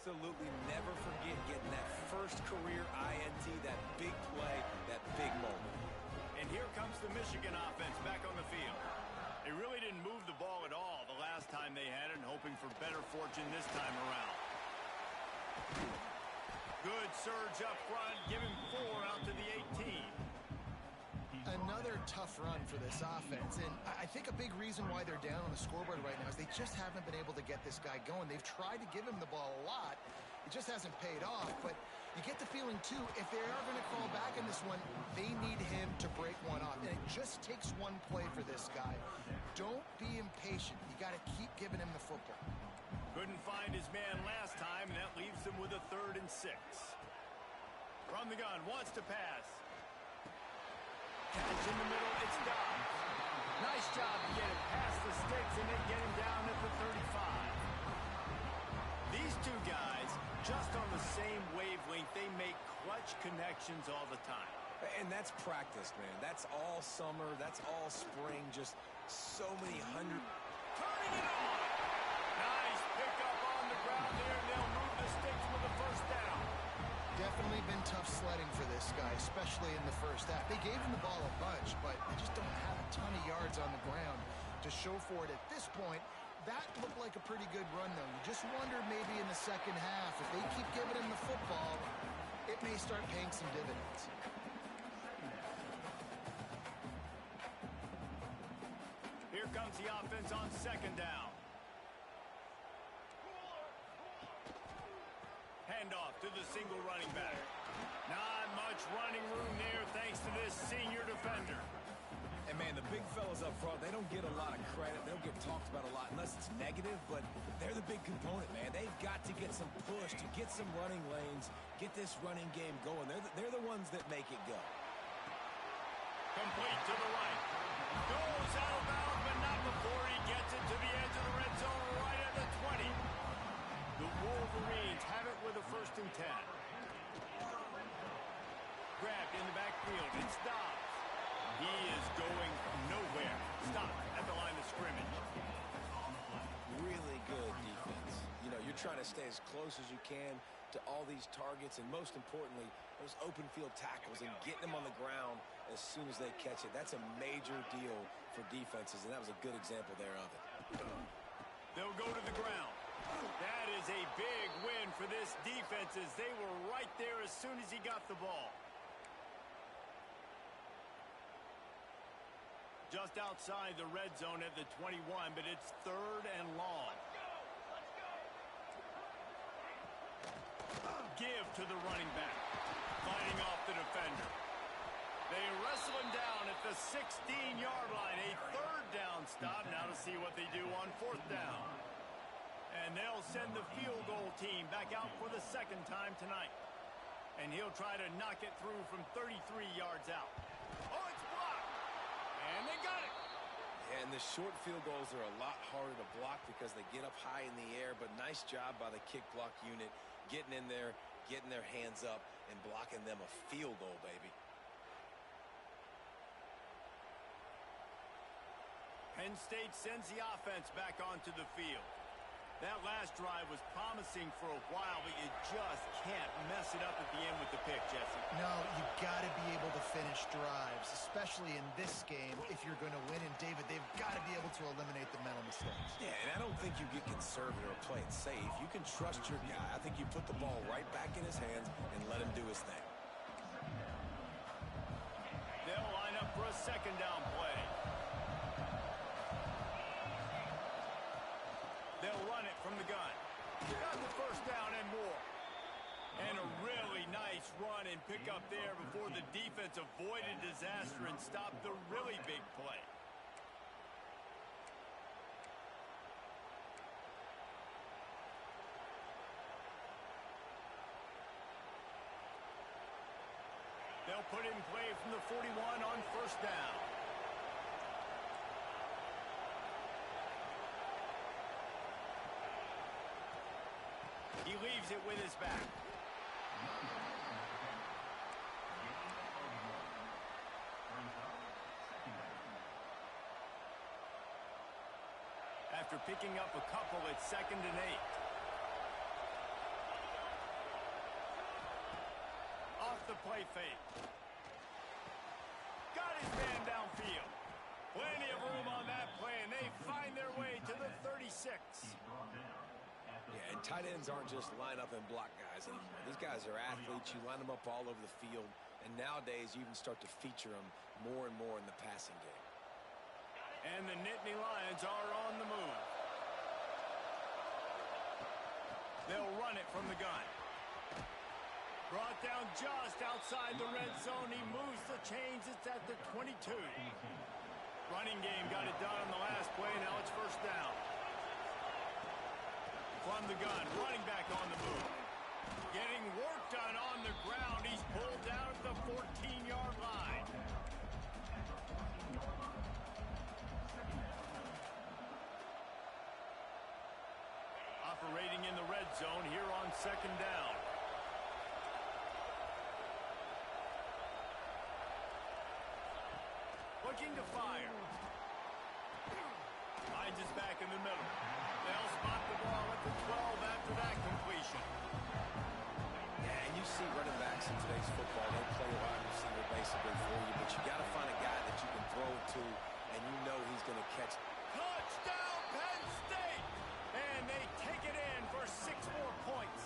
Absolutely never forget getting that first career INT, that big play, that big moment. And here comes the Michigan offense back on the field. They really didn't move the ball at all the last time they had it, and hoping for better fortune this time around. Good surge up front, giving 4 out to the 18. Another tough run for this offense, and I think a big reason why they're down on the scoreboard right now is they just haven't been able to get this guy going. They've tried to give him the ball a lot. It just hasn't paid off, but You get the feeling, too, if they are going to call back in this one, they need him to break one off. And it just takes one play for this guy. Don't be impatient. You got to keep giving him the football. Couldn't find his man last time, and that leaves him with a 3rd and 6. From the gun, wants to pass. Catch in the middle, it's Dobbs. Nice job to get it past the sticks and then get him down at the 35. These two guys, just on the same wavelength, they make clutch connections all the time. And that's practice, man. That's all summer. That's all spring. Just so many hundred. Turning it on. Nice pickup on the ground there, and they'll move the sticks with a 1st down. Definitely been tough sledding for this guy, especially in the first half. They gave him the ball a bunch, but they just don't have a ton of yards on the ground to show for it at this point. That looked like a pretty good run, though. You just wonder maybe in the second half, if they keep giving him the football, it may start paying some dividends. Here comes the offense on 2nd down. Handoff to the single running back. Not much running room there thanks to this senior defender. And, man, the big fellas up front, they don't get a lot of credit. They don't get talked about a lot unless it's negative, but they're the big component, man. They've got to get some push, to get some running lanes, get this running game going. They're the ones that make it go. Complete to the right. Goes out of bounds, but not before he gets it to the edge of the red zone right at the 20. The Wolverines have it with a 1st and 10. Grabbed in the backfield. It's Dobbs. He is going nowhere. Stop at the line of scrimmage. Really good defense. You know, you're trying to stay as close as you can to all these targets, and most importantly, those open field tackles and getting them on the ground as soon as they catch it. That's a major deal for defenses, and that was a good example there of it. They'll go to the ground. That is a big win for this defense as they were right there as soon as he got the ball. Just outside the red zone at the 21, but it's 3rd and long. Give to the running back. Fighting off the defender. They wrestle him down at the 16-yard line. A 3rd down stop. Now to see what they do on 4th down. And they'll send the field goal team back out for the 2nd time tonight. And he'll try to knock it through from 33 yards out. Oh, it's blocked. And they got it. And the short field goals are a lot harder to block because they get up high in the air, but nice job by the kick block unit getting in there, getting their hands up, and blocking them a field goal, baby. Penn State sends the offense back onto the field. That last drive was promising for a while, but you just can't mess it up at the end with the pick, Jesse. No, you got to be able to finish drives, especially in this game if you're going to win. And, David, they've got to be able to eliminate the mental mistakes. Yeah, and I don't think you get conservative or play it safe. You can trust your guy. I think you put the ball right back in his hands and let him do his thing. They'll line up for a 2nd down play. They'll run it from the gun. Got the 1st down and more. And a really nice run and pick up there before the defense avoided disaster and stopped the really big play. They'll put in play from the 41 on 1st down. He leaves it with his back. After picking up a couple, it's 2nd and 8. Off the play fake. Got his man downfield. Plenty of room on that play, and they find their way to the 36. Yeah, and tight ends aren't just line up and block guys anymore. These guys are athletes. You line them up all over the field, and nowadays you even start to feature them more and more in the passing game. And the Nittany Lions are on the move. They'll run it from the gun. Brought down just outside the red zone. He moves the chains. It's at the 22. Running game got it done on the last play. Now it's first down. From the gun, running back on the move. Getting work done on the ground. He's pulled down at the 14-yard line. Operating in the red zone here on second down. Looking to fire. Finds his back in the middle. They'll spot the ball at the 12 after that completion. Yeah, and you see running backs in today's football, they play wide receiver basically for you, but you got to find a guy that you can throw it to, and you know he's going to catch. Touchdown, Penn State! And they take it in for 6 more points.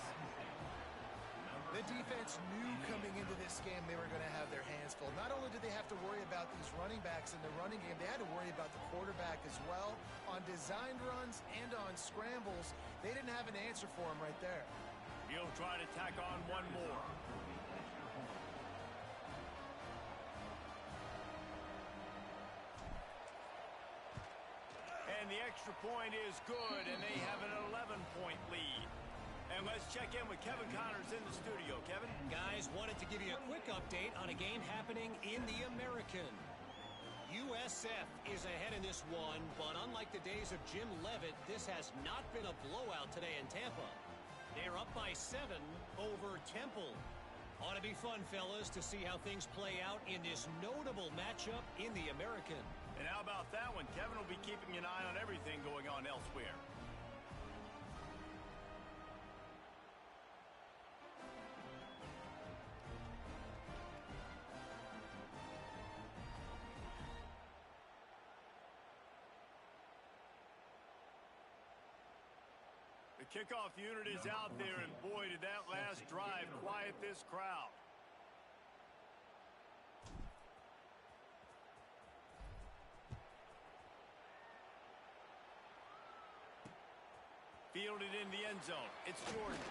The defense knew coming into this game they were going to have their hands full. Not only did they have to worry about these running backs in the running game, they had to worry about the quarterback as well. On designed runs and on scrambles, they didn't have an answer for him right there. He'll try to tack on one more. And the extra point is good, and they have an 11-point lead. And let's check in with Kevin Connors in the studio. Kevin? Guys, wanted to give you a quick update on a game happening in the American. USF is ahead in this one, but unlike the days of Jim Leavitt, this has not been a blowout today in Tampa. They're up by 7 over Temple. Ought to be fun, fellas, to see how things play out in this notable matchup in the American. And how about that one? Kevin will be keeping an eye on everything going on elsewhere. The kickoff unit is out there, and boy, did that last drive quiet this crowd. Fielded in the end zone. It's Jordan.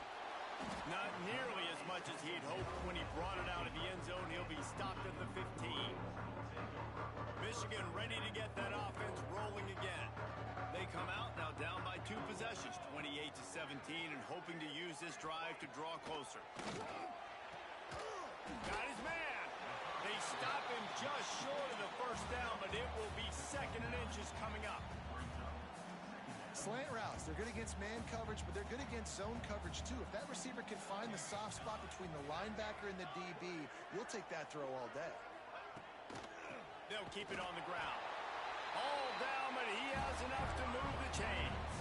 Not nearly as much as he'd hoped when he brought it out of the end zone. He'll be stopped at the 15. Michigan ready to get that offense rolling again. They come out now down by 2 possessions, 28-17, and hoping to use this drive to draw closer. Got his man. They stop him just short of the first down, but it will be 2nd and inches coming up. Slant routes, they're good against man coverage, but they're good against zone coverage too. If that receiver can find the soft spot between the linebacker and the DB, you'll take that throw all day. They'll keep it on the ground. All down, but he has enough to move the chains.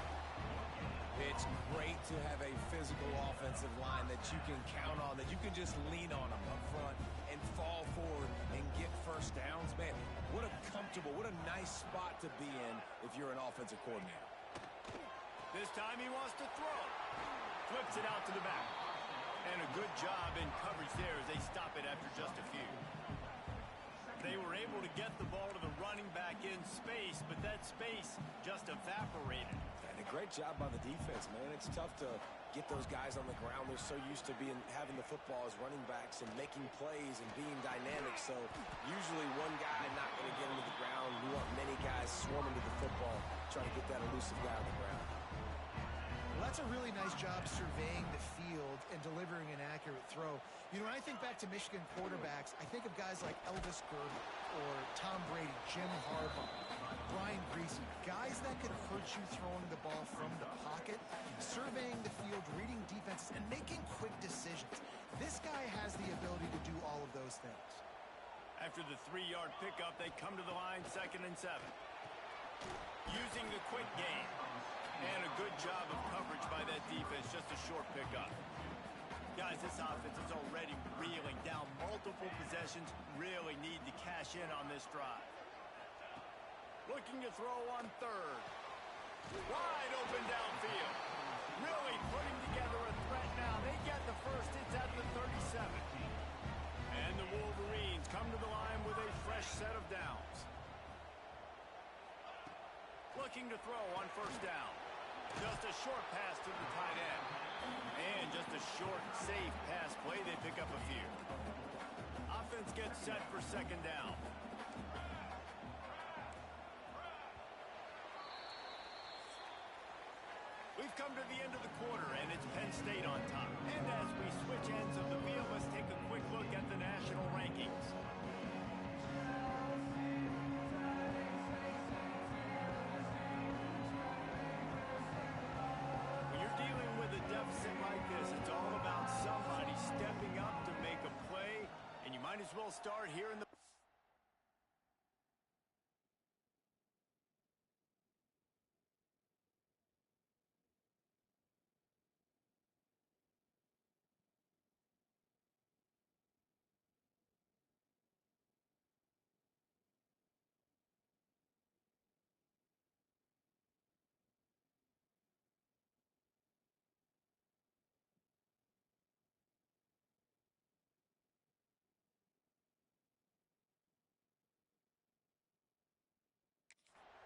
It's great to have a physical offensive line that you can count on, that you can just lean on them up front and fall forward and get first downs. Man, what a comfortable, what a nice spot to be in if you're an offensive coordinator. This time he wants to throw. Flips it out to the back. And a good job in coverage there as they stop it after just a few. They were able to get the ball to the running back in space, but that space just evaporated. And a great job by the defense, man. It's tough to get those guys on the ground. They're so used to having the football as running backs and making plays and being dynamic. So usually one guy not going to get into the ground. You want many guys swarming to the football, trying to get that elusive guy on the ground. Well, that's a really nice job surveying the field and delivering an accurate throw. You know, when I think back to Michigan quarterbacks, I think of guys like Elvis Gerber or Tom Brady, Jim Harbaugh, Brian Griese, guys that could hurt you throwing the ball from the pocket, surveying the field, reading defenses, and making quick decisions. This guy has the ability to do all of those things. After the 3-yard pickup, they come to the line 2nd and 7. Using the quick game. And a good job of coverage by that defense, just a short pickup. Guys, this offense is already reeling down multiple possessions. Really need to cash in on this drive. Looking to throw on 3rd. Wide open downfield. Really putting together a threat now. They get the first. It's at the 37. And the Wolverines come to the line with a fresh set of downs. Looking to throw on 1st down. Just a short pass to the tight end. And just a short, safe pass play. They pick up a few. Offense gets set for second down. We've come to the end of the quarter, and it's Penn State on top. And as we switch ends of the field, let's take a quick look at the national rankings. When you're dealing with a deficit like this, it's all about somebody stepping up to make a play, and you might as well start here in the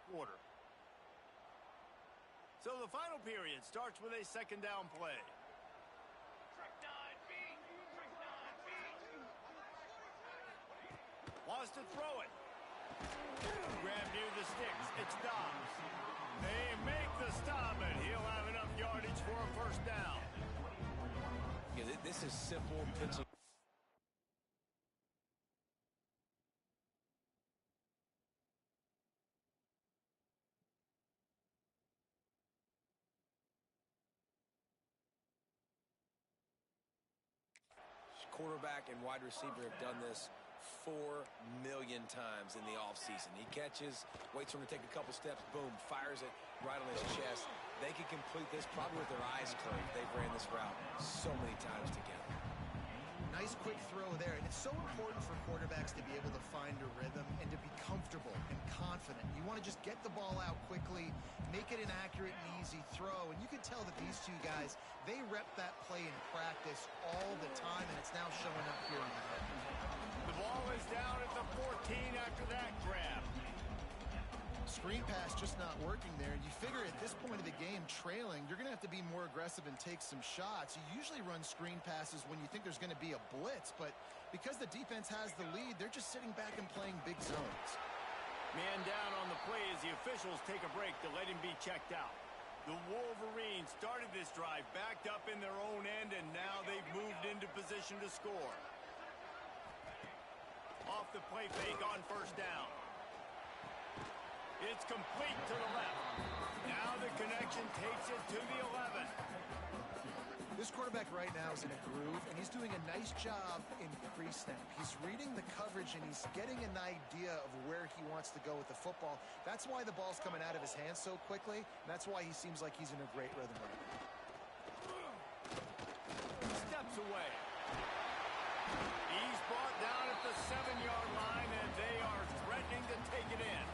quarter. So the final period starts with a second down play. Wants to throw it. Grab near the sticks. It's Dobbs. They make the stop, and he'll have enough yardage for a first down. Yeah, this is simple pitching. Quarterback and wide receiver have done this 4 million times in the offseason. He catches, waits for him to take a couple steps, boom, fires it right on his chest. They can complete this probably with their eyes closed. They've ran this route so many times together. Nice quick throw there, and it's so important for quarterbacks to be able to find a rhythm and to be comfortable and confident. You want to just get the ball out quickly, make it an accurate and easy throw, and you can tell that these two guys, they rep that play in practice all the time, and it's now showing up here in the game. The ball is down at the 14 after that grab. Screen pass just not working there. You figure at this point of the game, trailing, you're going to have to be more aggressive and take some shots. You usually run screen passes when you think there's going to be a blitz, but because the defense has the lead, they're just sitting back and playing big zones. Man down on the play as the officials take a break to let him be checked out. The Wolverines started this drive backed up in their own end, and now they've moved into position to score. Off the play fake on first down. It's complete to the left. Now the connection takes it to the 11. This quarterback right now is in a groove, and he's doing a nice job in pre-snap. He's reading the coverage, and he's getting an idea of where he wants to go with the football. That's why the ball's coming out of his hands so quickly, and that's why he seems like he's in a great rhythm right now. Steps away. He's brought down at the 7-yard line, and they are threatening to take it in.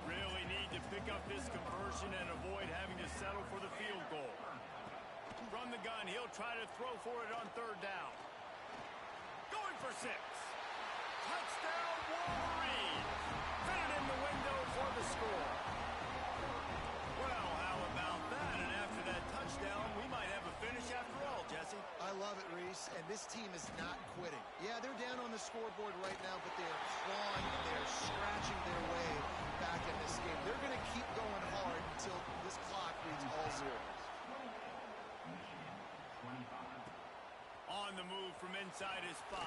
Really need to pick up this conversion and avoid having to settle for the field goal. From the gun, he'll try to throw for it on third down. Going for 6. Touchdown, Wolverines! Fit it in the window for the score. Well, how about that? And after that touchdown, we might have a finish after all, Jesse. I love it, Reese, and this team is not quitting. Yeah, they're down on the scoreboard right now, but they are clawing and they are scratching their way back in this game. They're going to keep going hard until this clock reads all zeros. On the move from inside his 5.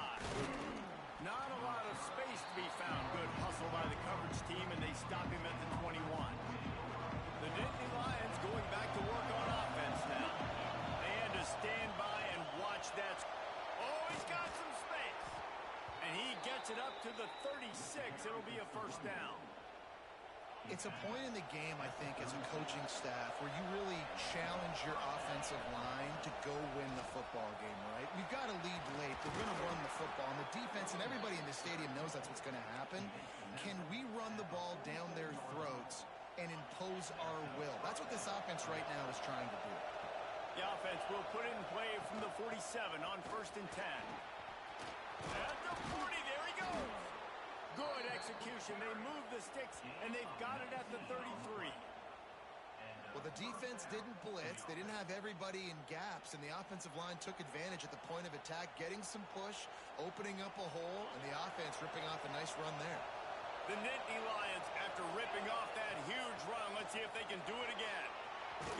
Not a lot of space to be found. Good hustle by the coverage team, and they stop him at the 21. The Nittany Lions going back to work on offense now. They had to stand by and watch that. Oh, he's got some space. And he gets it up to the 36. It'll be a first down. It's a point in the game, I think, as a coaching staff where you really challenge your offensive line to go win the football game, right? We've got to lead late. They're going to run the football. And the defense and everybody in the stadium knows that's what's going to happen. Can we run the ball down their throats and impose our will? That's what this offense right now is trying to do. The offense will put it in play from the 47 on 1st and 10. At the 40, there he goes. Good execution. They move the sticks, and they've got it at the 33. Well, Well, the defense didn't blitz. They didn't have everybody in gaps, and the offensive line took advantage at the point of attack, getting some push, opening up a hole, and the offense ripping off a nice run there. The Nittany Lions, after ripping off that huge run, let's see if they can do it again.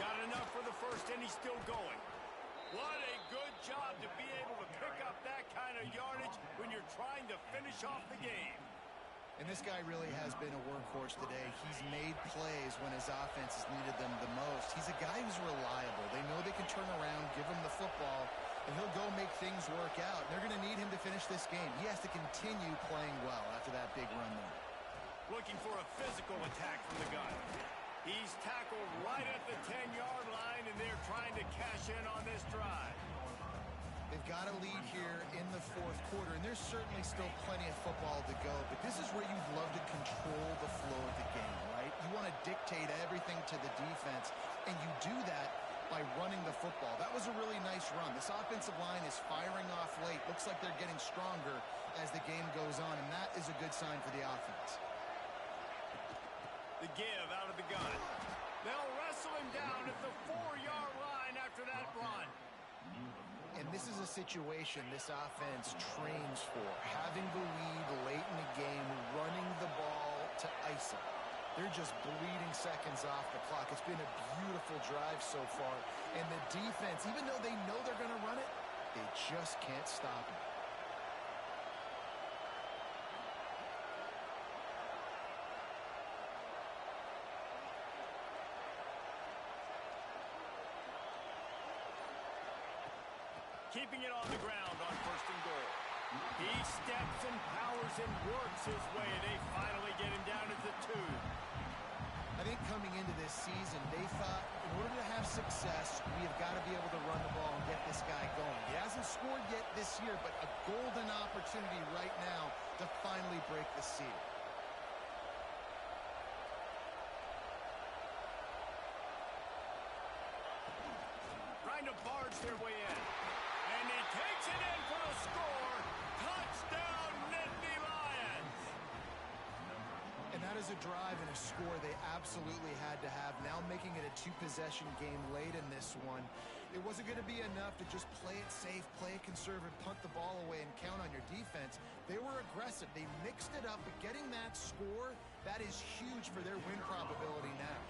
Got enough for the first, and he's still going. What a good job to be able to pick up that kind of yardage when you're trying to finish off the game. And this guy really has been a workhorse today. He's made plays when his offense has needed them the most. He's a guy who's reliable. They know they can turn around, give him the football, and he'll go make things work out. They're going to need him to finish this game. He has to continue playing well after that big run there. Looking for a physical attack from the gun. He's tackled right at the 10-yard line, and they're trying to cash in on this drive. They've got a lead here in the fourth quarter, and there's certainly still plenty of football to go, but this is where you'd love to control the flow of the game, right? You want to dictate everything to the defense, and you do that by running the football. That was a really nice run. This offensive line is firing off late. Looks like they're getting stronger as the game goes on, and that is a good sign for the offense. The give out of the gun. They'll wrestle him down at the 4-yard line after that run. And this is a situation this offense trains for. Having the lead late in the game, running the ball to ice it. They're just bleeding seconds off the clock. It's been a beautiful drive so far. And the defense, even though they know they're going to run it, they just can't stop it. Keeping it on the ground on 1st and goal. He steps and powers and works his way. They finally get him down at the 2. I think coming into this season, they thought in order to have success, we have got to be able to run the ball and get this guy going. He hasn't scored yet this year, but a golden opportunity right now to finally break the seal. Trying to barge their way in. And he takes it in for a score. Touchdown, Nittany Lions. And that is a drive and a score they absolutely had to have. Now making it a 2-possession game late in this one. It wasn't going to be enough to just play it safe, play it conservative, punt the ball away, and count on your defense. They were aggressive. They mixed it up, but getting that score, that is huge for their win probability now.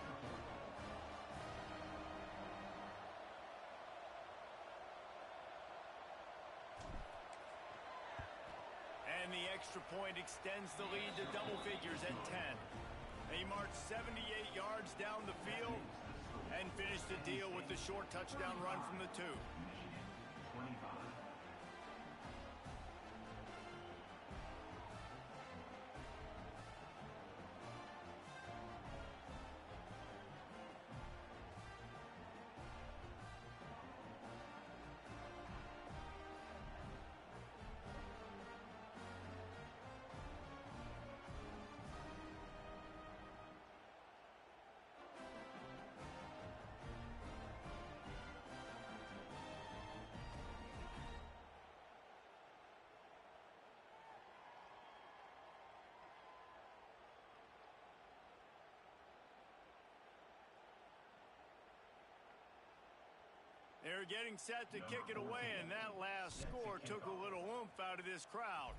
And the extra point extends the lead to double figures at 10. They marched 78 yards down the field and finished the deal with the short touchdown run from the 2. They're getting set to kick it away, and that last score took a little oomph out of this crowd.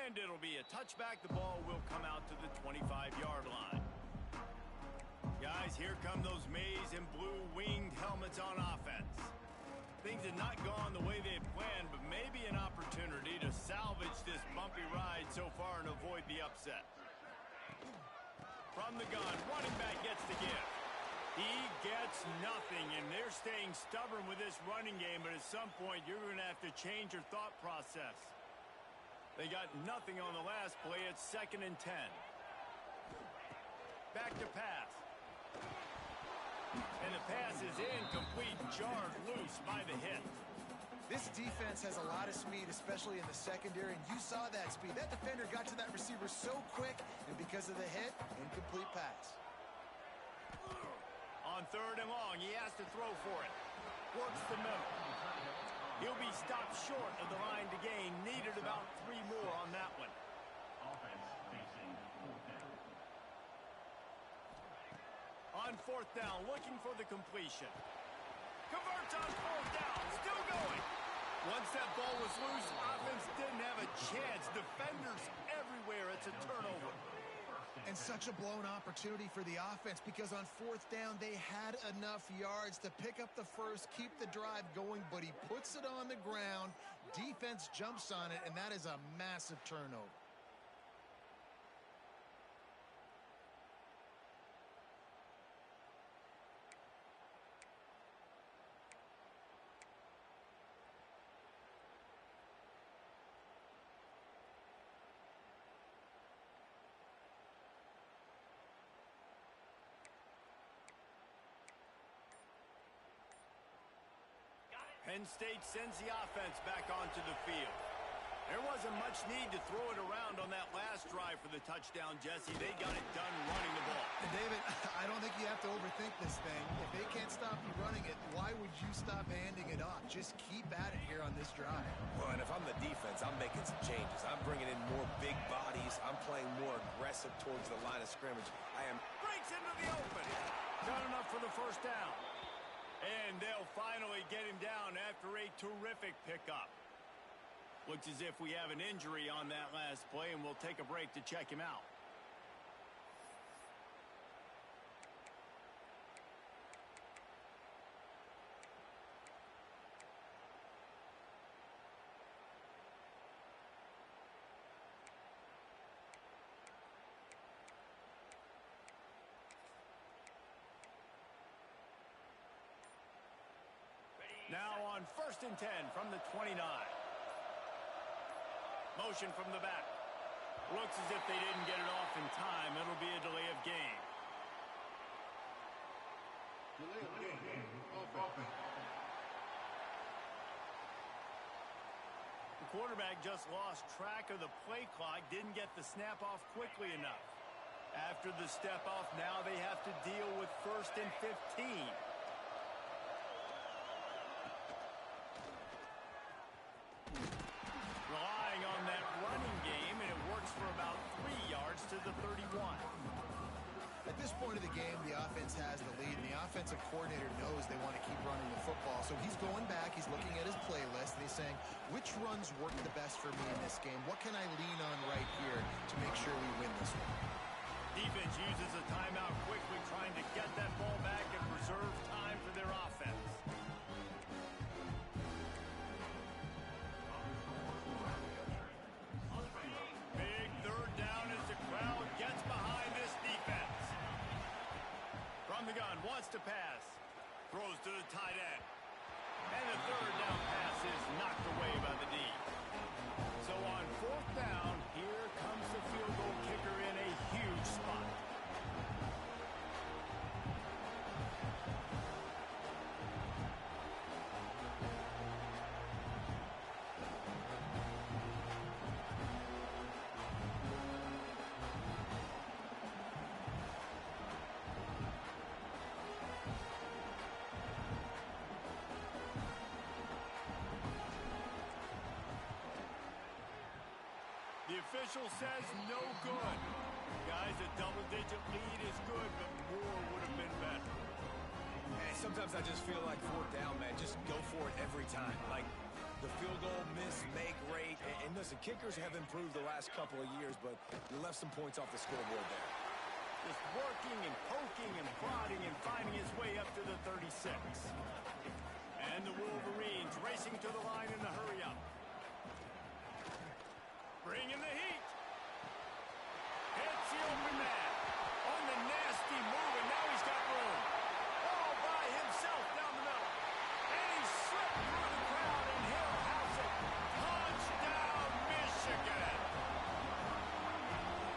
And it'll be a touchback. The ball will come out to the 25-yard line. Guys, here come those maize and blue winged helmets on offense. Things have not gone the way they had planned, but maybe an opportunity to salvage this bumpy ride so far and avoid the upset. From the gun, running back gets the give. He gets nothing, and they're staying stubborn with this running game, but at some point you're going to have to change your thought process. They got nothing on the last play. It's 2nd and 10. Back to pass. And the pass is incomplete, jarred loose by the hit. This defense has a lot of speed, especially in the secondary, and you saw that speed. That defender got to that receiver so quick, and because of the hit, incomplete pass. On 3rd and long, he has to throw for it. Works the middle. He'll be stopped short of the line to gain. Needed about 3 more on that one. on fourth down, looking for the completion. Converts on fourth down, still going. Once that ball was loose, offense didn't have a chance. Defenders everywhere. It's a turnover. And such a blown opportunity for the offense because on fourth down, they had enough yards to pick up the first, keep the drive going, but he puts it on the ground. Defense jumps on it, and that is a massive turnover. Penn State sends the offense back onto the field. There wasn't much need to throw it around on that last drive for the touchdown, Jesse. They got it done running the ball. And David, I don't think you have to overthink this thing. If they can't stop you running it, why would you stop handing it off? Just keep at it here on this drive. Well, and if I'm the defense, I'm making some changes. I'm bringing in more big bodies. I'm playing more aggressive towards the line of scrimmage. Breaks into the open. Got enough for the first down. And they'll finally get him down after a terrific pickup. Looks as if we have an injury on that last play, and we'll take a break to check him out. Now on 1st and 10 from the 29. Motion from the back. Looks as if they didn't get it off in time. It'll be a delay of game. The quarterback just lost track of the play clock, didn't get the snap off quickly enough. After the step off, now they have to deal with 1st and 15. Relying on that running game, and it works for about 3 yards to the 31. At this point of the game, the offense has the lead, and the offensive coordinator knows they want to keep running the football. So he's going back, he's looking at his playlist, and he's saying, which runs work the best for me in this game? What can I lean on right here to make sure we win this one? Defense uses a timeout quickly, trying to get that ball back and preserve time for their offense. Big third down as the crowd gets behind this defense. From the gun, wants to pass. Throws to the tight end. And the third down pass is knocked away by the D. So on 4th down, here comes the field goal kicker in a huge spot. The official says no good. Guys, a double-digit lead is good, but more would have been better. And sometimes I just feel like 4th down, man, just go for it every time. Like the field goal, miss, make, rate. And listen, kickers have improved the last couple of years, but you left some points off the scoreboard there. Just working and poking and prodding and finding his way up to the 36. And the Wolverines racing to the line in a hurry-up. Bringing the heat. Hits the open man. On the nasty move, and now he's got room. All by himself down the middle. And he slipped through the crowd, and he'll house it. Touchdown, Michigan.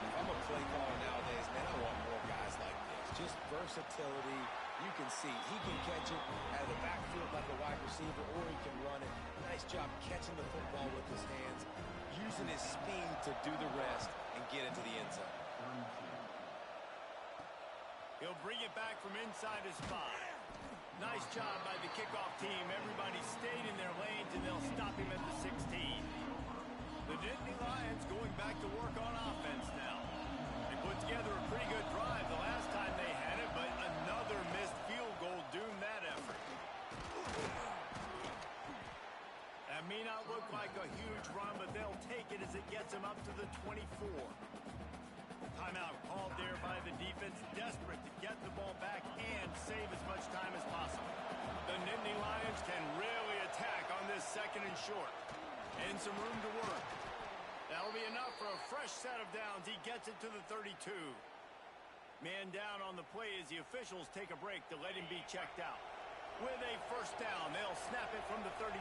If I'm a play caller nowadays, man, I want more guys like this. Just versatility. You can see he can catch it out of the backfield like a wide receiver, or he can run it. Nice job catching the football with his hands, using his speed to do the rest and get into the end zone. He'll bring it back from inside his 5. Nice job by the kickoff team. Everybody stayed in their lanes, and they'll stop him at the 16. The Nittany Lions going back to work on offense now. They put together a pretty good drive the last time they had it, but another may not look like a huge run, but they'll take it as it gets them up to the 24. Timeout called there by the defense, desperate to get the ball back and save as much time as possible. The Nittany Lions can really attack on this second and short. And some room to work. That'll be enough for a fresh set of downs. He gets it to the 32. Man down on the play as the officials take a break to let him be checked out. With a first down, they'll snap it from the 32.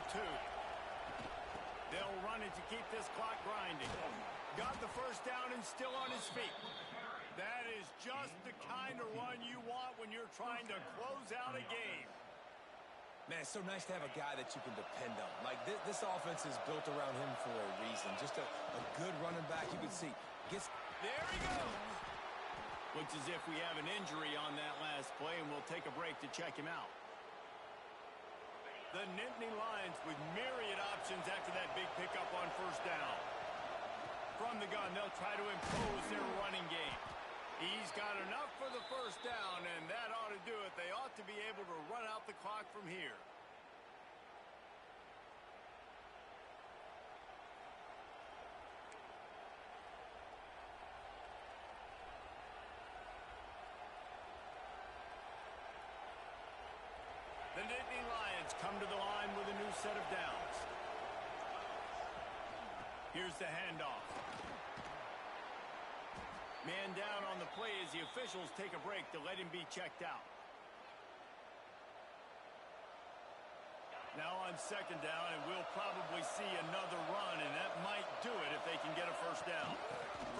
They'll run it to keep this clock grinding. Got the first down and still on his feet. That is just the kind of run you want when you're trying to close out a game. Man, it's so nice to have a guy that you can depend on. Like, this offense is built around him for a reason. Just a good running back, you can see. There he goes. Looks as if we have an injury on that last play, and we'll take a break to check him out. The Nittany Lions with myriad options after that big pickup on first down. From the gun, they'll try to impose their running game. He's got enough for the first down, and that ought to do it. They ought to be able to run out the clock from here. The Nittany Lions come to the line with a new set of downs. Here's the handoff. Man down on the play as the officials take a break to let him be checked out. Now on second down, and we'll probably see another run, and that might do it if they can get a first down.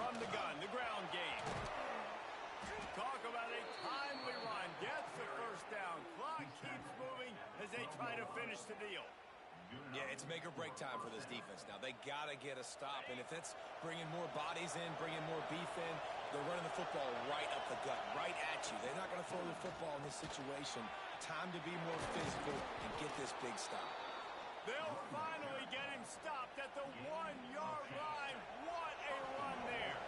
From the gun, the ground game. Talk about a timely run. Gets the first down. Clock keeps moving as they try to finish the deal. Yeah, it's make or break time for this defense now. They got to get a stop, and if that's bringing more bodies in, bringing more beef in, they're running the football right up the gut, right at you. They're not going to throw the football in this situation. Time to be more physical and get this big stop. They'll finally get him stopped at the 1-yard line. What a run there.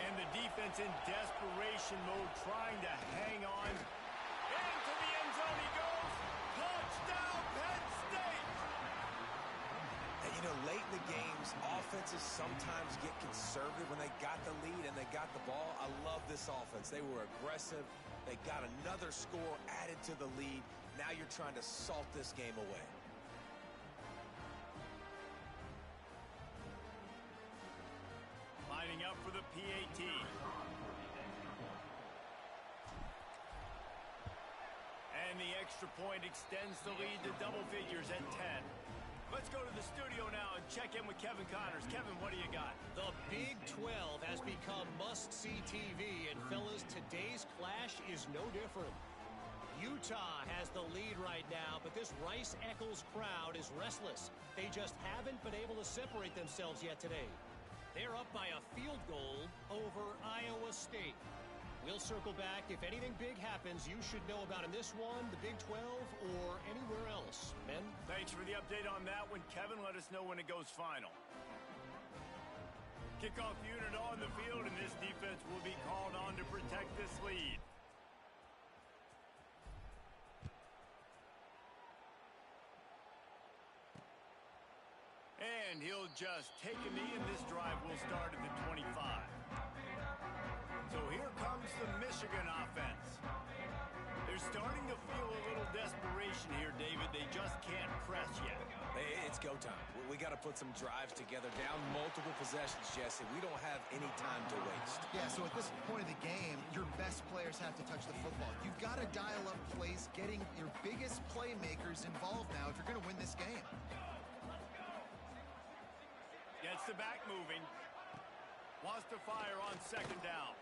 And the defense in desperation mode trying to hang on. Into the end zone he goes. Touchdown, Penn State. And, you know, late in the games, offenses sometimes get conservative when they got the lead and they got the ball. I love this offense. They were aggressive. They got another score added to the lead. Now you're trying to salt this game away. Lining up for the PAT. And the extra point extends the lead to double figures at 10. Let's go to the studio now and check in with Kevin Connors. Kevin, what do you got? The Big 12 has become must-see TV, and fellas, today's clash is no different. Utah has the lead right now, but this Rice-Eccles crowd is restless. They just haven't been able to separate themselves yet today. They're up by a field goal over Iowa State. We'll circle back. If anything big happens, you should know about in this one, the Big 12, or anywhere else. Ben? Thanks for the update on that one, Kevin. Let us know when it goes final. Kickoff unit on the field, and this defense will be called on to protect this lead. And he'll just take a knee, and this drive will start at the 25. So here comes the Michigan offense. They're starting to feel a little desperation here, David. They just can't press yet. It's go time. We got to put some drives together. Down multiple possessions, Jesse. We don't have any time to waste. Yeah, so at this point of the game, your best players have to touch the football. You've got to dial up plays, getting your biggest playmakers involved now if you're going to win this game. Gets the back moving. Wants to fire on second down.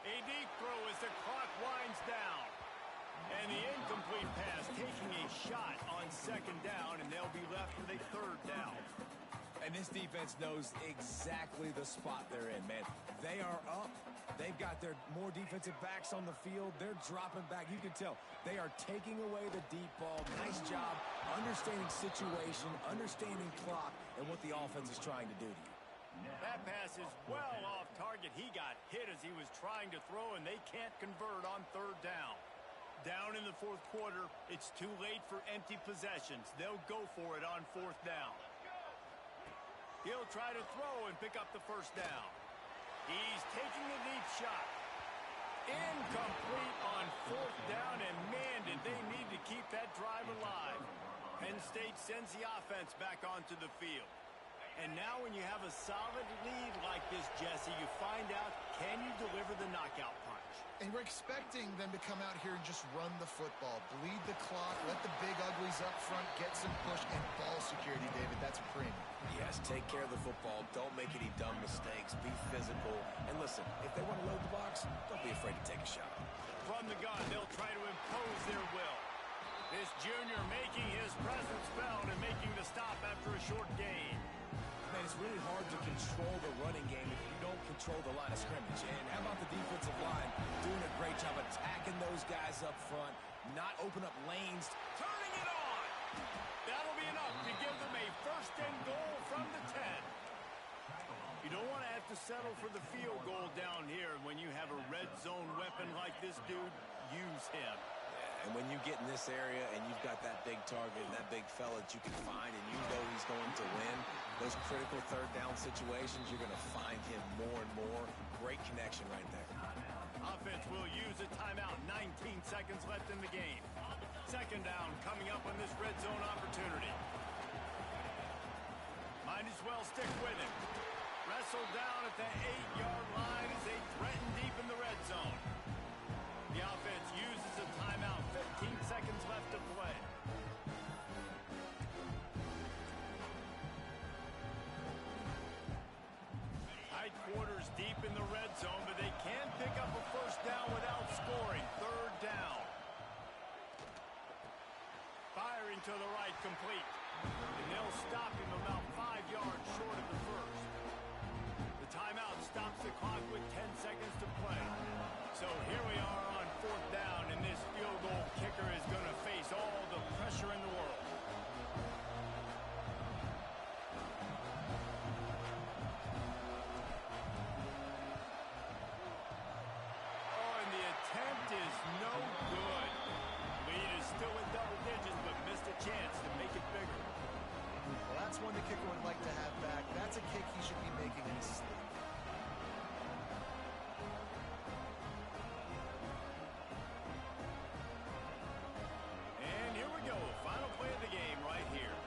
A deep throw as the clock winds down. And the incomplete pass taking a shot on second down, and they'll be left with a third down. And this defense knows exactly the spot they're in, man. They are up. They've got their more defensive backs on the field. They're dropping back. You can tell they are taking away the deep ball. Nice job understanding situation, understanding clock, and what the offense is trying to do to you. That pass is well off target. He got hit as he was trying to throw, and they can't convert on third down. Down in the fourth quarter, it's too late for empty possessions. They'll go for it on fourth down. He'll try to throw and pick up the first down. He's taking a deep shot. Incomplete on fourth down, and man, did they need to keep that drive alive. Penn State sends the offense back onto the field. And now when you have a solid lead like this, Jesse, you find out, can you deliver the knockout punch? And we're expecting them to come out here and just run the football, bleed the clock, let the big uglies up front get some push, and ball security, David. That's a premium. Yes, take care of the football. Don't make any dumb mistakes. Be physical. And listen, if they want to load the box, don't be afraid to take a shot. From the gun, they'll try to impose their will. This junior making his presence felt and making the stop after a short gain. Man, it's really hard to control the running game if you don't control the line of scrimmage. And how about the defensive line doing a great job attacking those guys up front, not open up lanes, Turning it on! That'll be enough to give them a first and goal from the 10. You don't want to have to settle for the field goal down here. When you have a red zone weapon like this dude, use him. And when you get in this area and you've got that big target and that big fella that you can find and you know he's going to win, those critical third down situations, you're going to find him more and more. Great connection right there. Offense will use a timeout. 19 seconds left in the game. Second down coming up on this red zone opportunity. Might as well stick with it. Wrestled down at the 8-yard line as they threaten deep in the red zone. The offense uses a timeout. 15 seconds left to play. Tight quarters deep in the red zone, but they can pick up a first down without scoring. Third down. Firing to the right, complete. And they'll stop him about 5 yards short of the first. The timeout stops the clock with 10 seconds to play. So here we are on fourth down, and this field goal kicker is going to face all the pressure in the world. Oh, and the attempt is no good. Lead is still in double digits, but missed a chance to make it bigger. Well, that's one the kicker would like to have back. That's a kick he should be making in his sleep. And here we go. Final play of the game right here.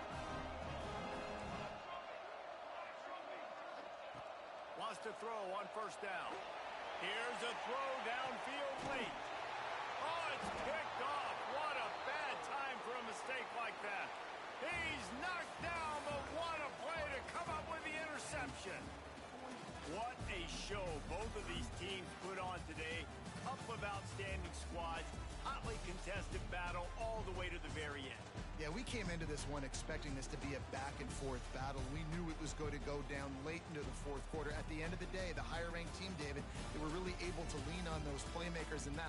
Wants to throw on first down. Here's a throw downfield late. Oh, it's picked off. What a bad time for a mistake like that. He's knocked down, but what a play to come up with the interception. What a show both of these teams put on today. Couple of outstanding squads. Hotly contested battle all the way to the very end. Yeah, we came into this one expecting this to be a back-and-forth battle. We knew it was going to go down late into the fourth quarter. At the end of the day, the higher-ranked team, David, they were really able to lean on those playmakers in that